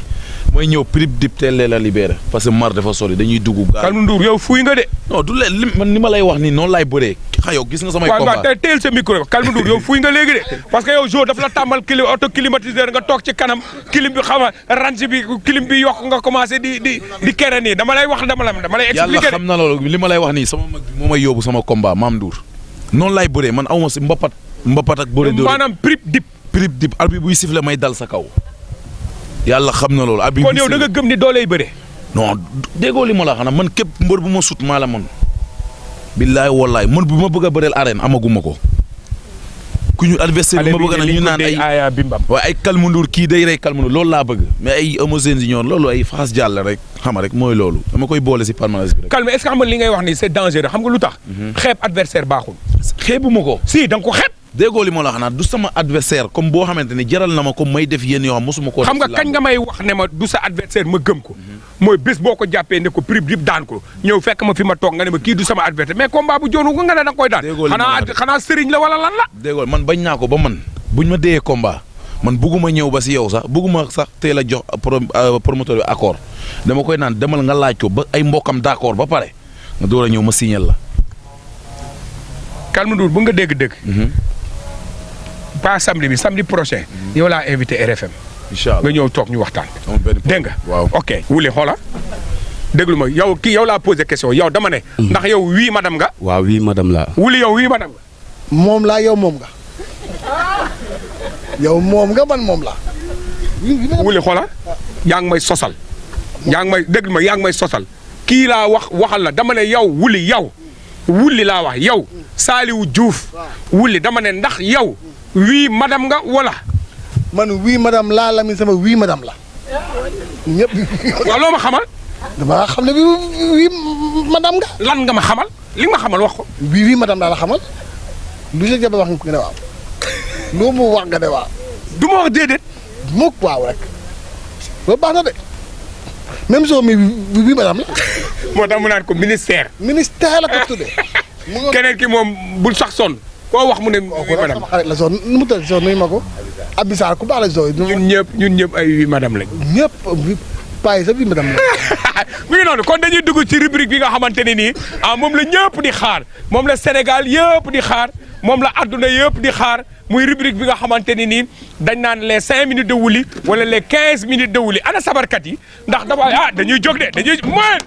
mooy ñëw prib dip teel la libéré parce que mar dafa sori dañuy dugg gaal. Kalmu Ndour yow fuy nga de. non du leen man ni ma lay wax nii noonu laay bëree yow gis nga samay combat waaw teel sa micro Kalmu Ndour yow fuy nga léegi de parce que yow jour dafa la tàmbal auto climatiseur nga toog ci kanam clim bi xam nga range bi clim bi yokk nga commencé di kere nii dama lay wax dama lay expliquer. yàlla xam na loolu li ma lay wax nii sama mag moo may yóbbu sama combat Mame Ndour noonu laay bëree man awma si mbapat ak bëre dóor maanaam prip dip arbi buy siffler may dal sa kaw yàlla xam na loolu. arbi kon yow da nga gëm ni doo lay bëre. non déggoo li ma la xanaa man képp mbër bu ma sut maa la man billaay wallaay man bu ma bëgg a bëreel arène amaguma ko. ku ñu adversaire bu ma bëgg na ñu naan ay bimbam waaye ay Kalmu Ndour kii day rey Kalmu Ndour loolu laa bëgg mais ay Eumeu Sène Junior loolu ay faxas jàll rek xam rek mooy loolu dama koy boole si palmarès bi rek. Kalmu est-ce que xam nga li ngay wax ni c'est dangereux xam nga lu tax. xeeb adversaire baaxul. xeebuma ko. si da nga ko xeeb. déggoo li ma la xanaa du sama adversaire comme boo xamante ni jaral na ma comme may def yéen yoo xam mosuma koo. xam nga kañ nga may wax ne ma du sa adversaire ma gëm ko. mooy bés boo ko jàppee ne ko prix dip daan ko ñëw fekk ma fi ma toog nga ne ma kii du sama adversaire mais combat bu joonu ko nga ne da nga koy daan. xanaa sëriñ la wala lan la. déggoo man bañ naa ko ba man buñ ma déyee combat man bugguma ñëw ba si yow sax bugguma sax teel a jox promoteur bi accord dama koy naan demal nga laaj ko ba ay mbokkam d'accord ba pare nga door a ñëw ma signal la. Kalmu Ndour bu nga dégg-dégg. pas samedi bi samedi prochain. yow laa invité RFM. incha allah nga ñëw toog ñu waxtaan. dégg nga waaw ok wuli xoola déglu ma yow kii yow laa posé question yow dama ne. ndax yow wii madame nga. waaw wii madame la. wuli yow wii madame nga. moom laa yow moom nga. yow moom nga man moom la. wuli xoola yaa ngi may sosal. yaa ngi may déglu ma yaa ngi may sosal. kii laa waxal la dama ne yow wuli yow. wuli laa wax yow. Saliou Diouf. wuli dama ne ndax yow. wii madame nga wala. man wii madame laa Lamine sama wii madame la. ñëpp. waaw loo ma xamal. dama xam ne wii madame nga. lan nga ma xamal li nga ma xamal wax ko. wii madame laa la xamal. lu sa jabar wax nga ko ne waaw. loo mu wax nga ne waaw. du ma wax déedéet. mukk waaw rek. loolu baax na de. même soo mi wii madame la. moo tax mu naan ko ministère. ministère la ko tuddee. keneen ki moom bul sax sonn. koo wax mu ne wii madame sama xarit la zone nu mu tëdd zone nuyu ma ko. Abisar ku baax la zone. ñun ñëpp ay wii madame lañ. ñëpp payi sa wii madame la. mi ngi noonu kon dañuy dugg ci rubrique bi nga xamante ne nii moom la ñëpp di xaar moom la Sénégal yëpp di xaar moom la adduna yëpp di xaar muy rubrique bi nga xamante ne nii dañ naan les 5 minutes de wuli wala les 15 minutes de wuli ana sabarkat yi ndax dafa dañuy jóg de dañuy moyen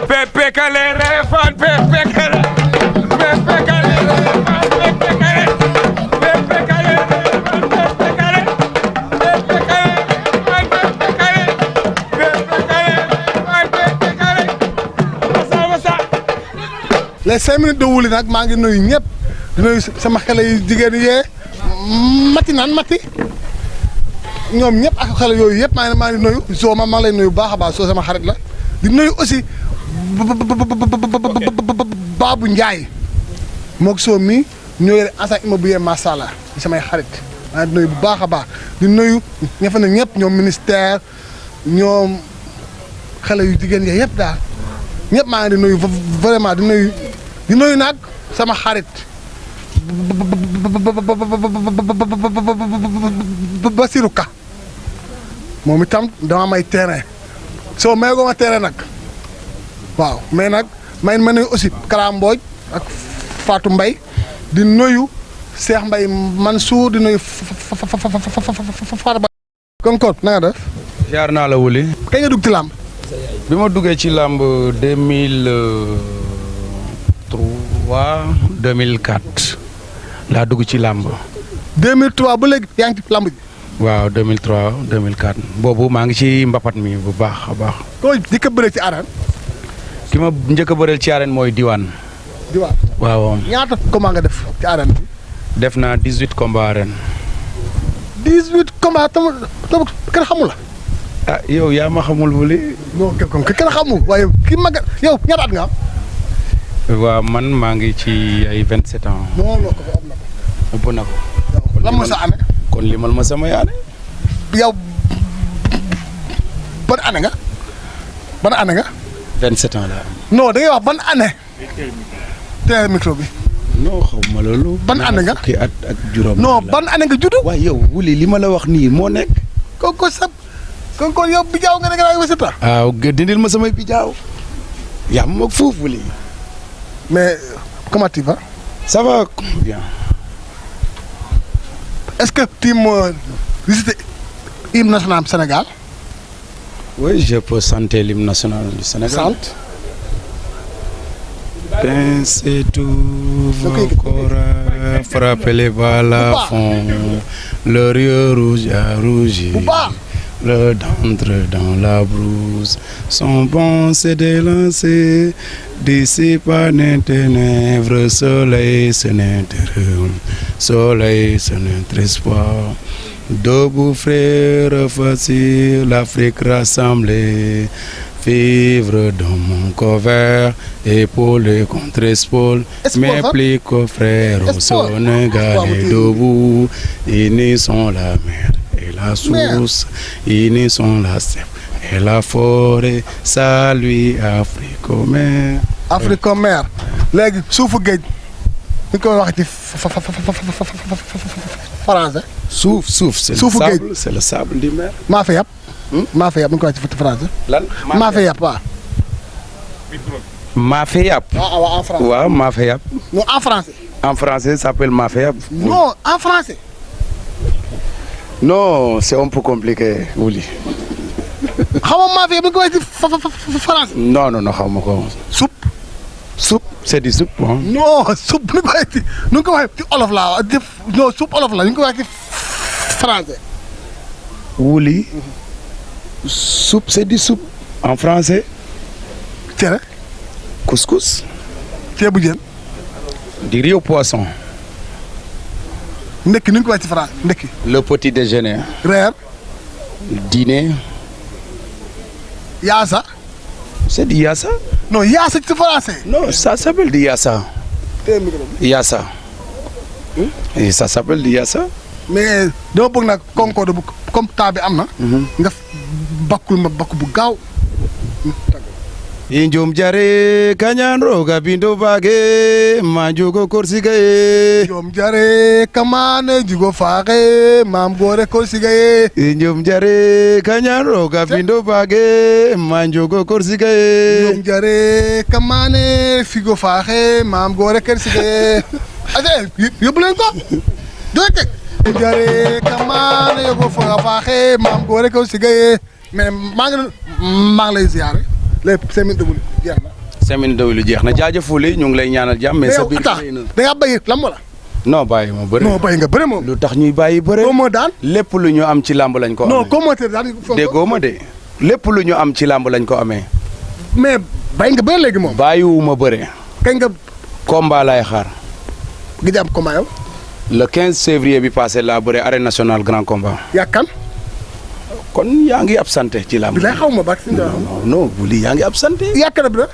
pepe kale refan pepe kale pepe kale refan pepe kale pepe kale refan pepe kale pepe kale refan pepe kale pepe kale refan pepe kale les 5 minutes de Wouly nag maa ngi nuyu ñëpp di nuyu sama xale yu jigéen yee mati ñoom ñëpp ak xale yooyu yëpp maa ngi nuyu soo maa ngi lay nuyu bu baax a baax soo sama xarit la di nuyu aussi Babou Ndiaye moog soo mi ñoo yore agent immobilier macha allah di samay xarit maa ngi di nuyu bu baax a baax di nuyu ña fa ne ñëpp ñoom ministère ñoom xale yu jigéen yee yëpp daal ñëpp maa ngi di nuyu vraiment di nuyu nag sama xarit Basirou Ka moom itam dama may terrain soo may ko ma terrain nag waaw mais nag may ma nuyu aussi Kara Mbodj ak Fatou Mbaye di nuyu Cheikh Mbaye Mansour di nuyu Farba kon na nga def. jaar naa la Wouly. kañ nga dugg ci làmb. bi ma duggee ci làmb 2004 laa dugg ci làmb. 2003 ba léegi yaa ngi ci làmb ji. waaw 2003 2004 boobu maa ngi ci mbapat mi bu baax a baax. koo njëkk a bëree ci arène. ki ma njëkk a bëreel ci arène mooy Diwane. Diwane waaw. ñaata combat nga def ci arène bi. def naa 18 combats arène. 18 combats tam kenn xamul la. ah yow yaa ma xamul Wouly. non kenn xamul waaye ki mag yow ñaata at nga am. waaw man maa ngi ci ay 27 ans. non non ko am na ko. ëpp na ko. lan moo sa année. kon limal ma sama yaane. yow ban année nga. 27 ans la am. non da ngay wax ban année. teel micro bi. non xaw ma loolu. ban année nga fukki at ak juróom. non ban année nga judd. waaye yow Wouly li ma la wax nii moo nekk. kon yow bijaaw nga ne nga 27 ans. waaw dindil ma samay bijaaw. yaa ma foofu Wouly. mais comment tu vas. ça va bien. est-ce que tu me visiter l'hymne national du Sénégal. oui je peux chanter l'hymne national du Sénégal. Chante. Pincez tous vos corps, frappez les balles à fond. Le rieur rouge a rougi. Le d'entre dans la brousse. Son bon c'est d'élancer. Dissipa les ténèbres. Soleil, c'est notre rêve. Soleil, c'est notre espoir. Debout frères, facile, l'Afrique rassemblée. Vivre dans mon couvert, épaule contre épaule, mes plis frères au Sénégal et debout. Ils sont la mer et la source, ils sont la steppe et la forêt. Salut Afrique-Mère. Afrique-Mère. léegi suufu géej ñu koy wax ci français. suuf c'est le sable, c'est le sable du mer. maa fa yàpp. maa fa yàpp ñu koy wax ci français. lan maa fa yàpp waaw. maa fa yàpp. waaw en français. waaw maa fa yàpp. non en français. En français, ça s'appelle maa fa yàpp. non en français. non c'est un peu compliqué Wouly. xam nga maa fa yàpp ñu koy wax ci français. non xaw ma ko. soupe c'est du soupe hein? non soupe nu ko waxee ci olof laa wax non soupe olof la ñu ko waxee ci français. Wouly. Soupe c'est du soupe en français. cere. Couscous. ceebu jën. du riz au poisson. ndekki nu ñu ko waxee ci français ndekki. le petit déjeuner. reer. dîner. yaasa. c'est du yaasa. non yaasa ci français. non ça s'appelle du yaasa. yaasa. et ça s'appelle du yaasa. mais dama bëgg nag concorde bu comme temps bi am na. nga bakkul ma bakku bu gaaw. injum jare kañaan roga bindo baage ma jogo korsigaye. injum jare kamane jigo faage maam gore korsigaye. injum jare kañaan roga bindo baage ma jogo korsigaye. injum jare kamane figo faage maam gore korsigaye. ade yóbbu leen ko doo teg. jare kamane yogo faage maam gore korsigaye. mais maa ngi lay ziare. lépp 5 minutes de Wouly jeex na. 5 minutes de Wouly jeex na jaajëf Wouly ñu ngi lay ñaanal jàmm. mais sa biir da ngaa béy lamb la. non bàyyi ma bëri. non bàyyi nga bëri moom. lu tax ñuy bàyyi bëri. moo daan. lépp lu ñu am ci làmb lañ ko amee. non comment daan. déggoo ma de. lépp lu ñu am ci làmb lañ ko amee. mais bàyyi nga bëri léegi moom. bàyyiwuma bëri. kañ nga combat laay xaar. gi am combat yow. le 15 février bi passé laa bëre arène nationale grand combat. yaa kan. kon yaa ngi absenté ci lamb. bi lay xaw ma ba. non Wouly yaa ngi absenté. yaa kan bi la.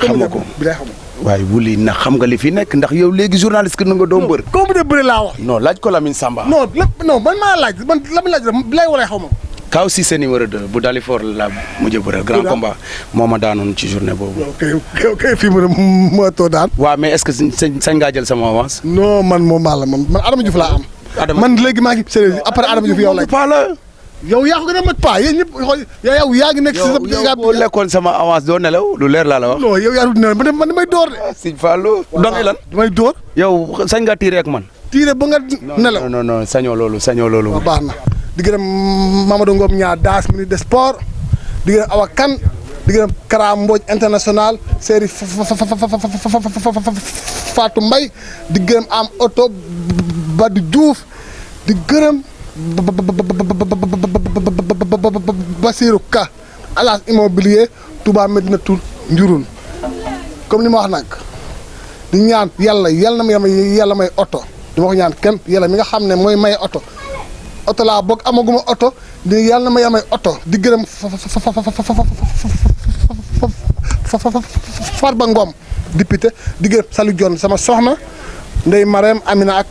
xam nga ko bi lay xaw ma. waaye Wouly ndax xam nga li fi nekk ndax yow léegi journaliste nga doon mbër. comme de bëri laa wax. non laaj ko Lamine Samba. non lépp non man maa laaj man la ma laaj bi lay walay xaw ma. Kaw Cissé numéro 2 bu Dalifor la mujj bëre grand combat moo ma daanoon ci journée boobu. ok fii mu ne moo too daan. waaw mais est-ce que sañ ngaa jël sama avance. non man moom maa la man Adama Diouf laa am. man léegi maa ngi sérieux après Adama Diouf yow laaj. yow yaa ko gën a mag paa yéen ñëpp yow yaa ngi nekk si sa. yow boo lekkoon sama avance doo nelaw lu leer laa la wax. non yow yaa dul nelaw man damay door de. Sëñ Fallou. damay lan damay door. yow sañ nga tiire ak man. tiire ba nga nelaw. non sañoo loolu. waaw baax na di gërëm Mamadou Ngom ñaar daas ministre des sports di gërëm Awa Kane di gërëm Kara Mbodj international série Fatou Mbaye di gërëm am oto Badou Diouf di gërëm Basirou Ka Alas immobilier Touba Medinatoul Njurul comme li ma wax nag di ñaan yàlla na may oto di ma ko ñaan kenn yàlla mi nga xam ne mooy may oto laa boog amaguma oto di yàlla na may amay oto di gërëm Farba Ngom député di gërëm Salou Dione sama soxna Ndeye Marème Amina ak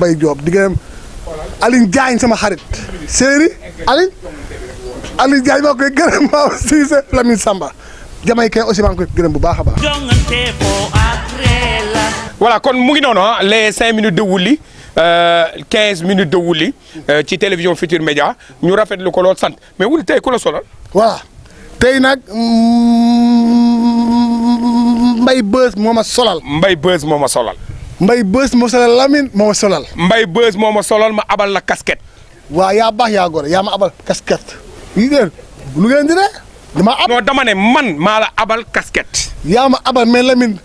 Baye Diop di gërëm Aline Diagne sama xarit séeri Aline Diagne maa koy gërëm maa Cissé Lamine Samba jamay kay aussi maa ngi koy gërëm bu baax a baax. voilà kon mu ngi noonu les 5 minutes de Wouly 15 minutes de Wouly ci télévision Futur Média ñu rafetlu ko lool sant mais Wouly tey ku la solal. voilà tey nag Mbaye Beuz moo ma solal. Mbaye Beuz moo ma solal. Mbaye Beuz moo solal Lamine moo ma solal. Mbaye Beuz moo ma solal ma abal la casquette. waaw yaa baax yaa gore yaa ma abal casquette. yi ngeen lu ngeen di ne. dama ne man maa la abal casquette. yaa ma abal mais Lamine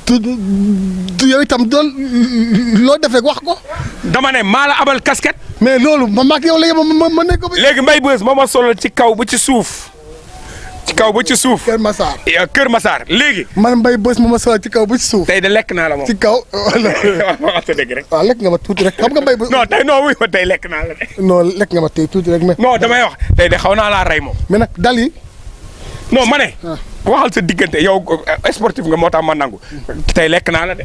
du yow itam doon loo def rek wax ko. dama ne maa la abal casquette. mais loolu ma maag yow léegi ma nekk ko. léegi Mbaye Beuz moo ma solal ci kaw ba ci suuf. ci kaw ba ci suuf. Kër Massar. Kër Massar léegi. man Mbaye Beuz moo ma solal ci kaw ba ci suuf. tey de lekk naa la moom. ci kaw. wax dëgg rek. waaw lekk nga ma tuuti rek xam nga Mbaye Beuz. non tey non wuy ma tey lekk naa la de. non lekk nga ma tey tuuti rek mais. non damay wax tey de xaw naa laa rey moom. mais nag dal yi. non ma ne. waxal sa diggante yow sportif nga moo tax ma nangu. tey lekk naa la de.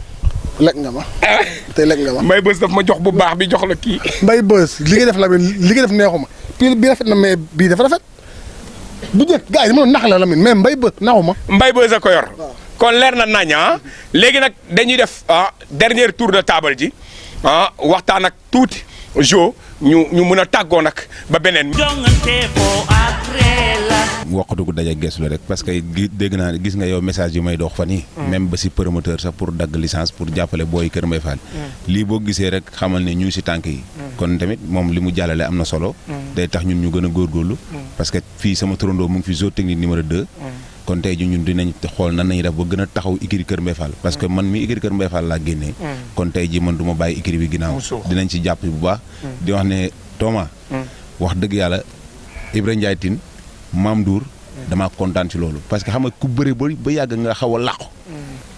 lekk nga ma. tey lekk nga ma. Mbaye Beuz daf ma jox bu baax bi jox la kii. Mbaye Beuz li nga def la li nga def neexuma puis bi rafet na mais bii dafa rafet bu njëkk gars yi mënoon nax la Lamine mais Mbaye Beuz naxuma. Mbaye Beuz a ko yor. kon leer na nañ léegi nag dañuy def dernier tour de table ji waxtaan ak tuuti jo ñu mën a tàggoo nag ba beneen. waxatu ko daje gestu la rek parce que dégg naa gis nga yow message yu may dox fan yi même ba si promoteur sax pour dagg licence pour jàppale booy Kër Mbaye Fall. lii boo gisee rek xamal ne ñu ngi si tànk yi. kon tamit moom li mu jàllale am na solo. day tax ñun ñu gën a góorgóorlu. parce que fii sama turandoo mu ngi fi zone technique numéro 2. kon tey ji ñun dinañ xool nan nañu def ba gën a taxaw écurie Kër Mbaye Fall parce que man mi écurie Kër Mbaye Fall laa génnee. kon tey ji man du ma bàyyi écurie bi ginnaaw. dinañ ci jàpp bu baax. di wax ne Thomas. wax dëgg yàlla Ibra Ndiaye Tine Mame Ndour damaa kontaan ci loolu parce que xam nga ku bëri ba yàgg nga xaw a làqu.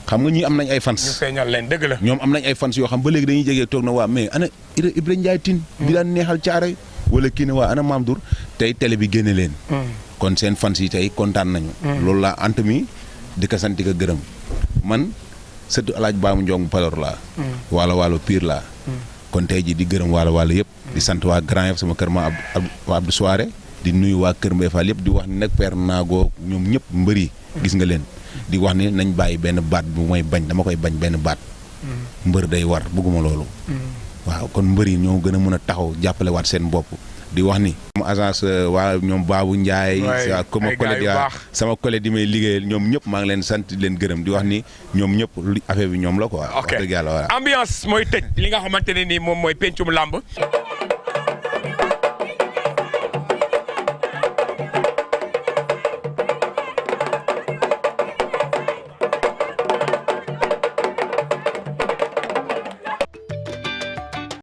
xam nga ñii am nañ ay fans. ñu feeñal leen dëgg la. ñoom am nañ ay fans yoo xam ba léegi dañuy jege toog na waa mais ana Ibra Ndiaye Tine bi daan neexal caare wala kii ne waa ana Mame Ndour tey télé bi génne leen. kon seen fans yi tey kontaan nañu. loolu laa ant mi di ko sant di ko gërëm man sëtu alaaj Baamu Njong Palor laa. waalo pire laa. kon tey ji di gërëm waalo yëpp. di sant waa Grand Yoff sama kër ma Abdou Soare di nuyu waa Kër Mbaye Fall yëpp di wax ni nag Père Nago ñoom ñëpp mbëri gis nga leen di wax ni nañ bàyyi benn baat bu may bañ dama koy bañ benn baat. mbër day war bëgguma loolu. waaw kon mbër yi ñoo gën a mën a taxaw jàppale waat seen bopp. di wax ni sama agence waa ñoom Babou Ndiaye sama collègue di may liggéeyal ñoom ñëpp maa ngi leen sant di leen gërëm di wax ni ñoom ñëpp affaire bi ñoom la quoi. ok wax dëgg yàlla voilà. ambiance mooy tëj li nga xamante ne nii moom mooy pencum làmb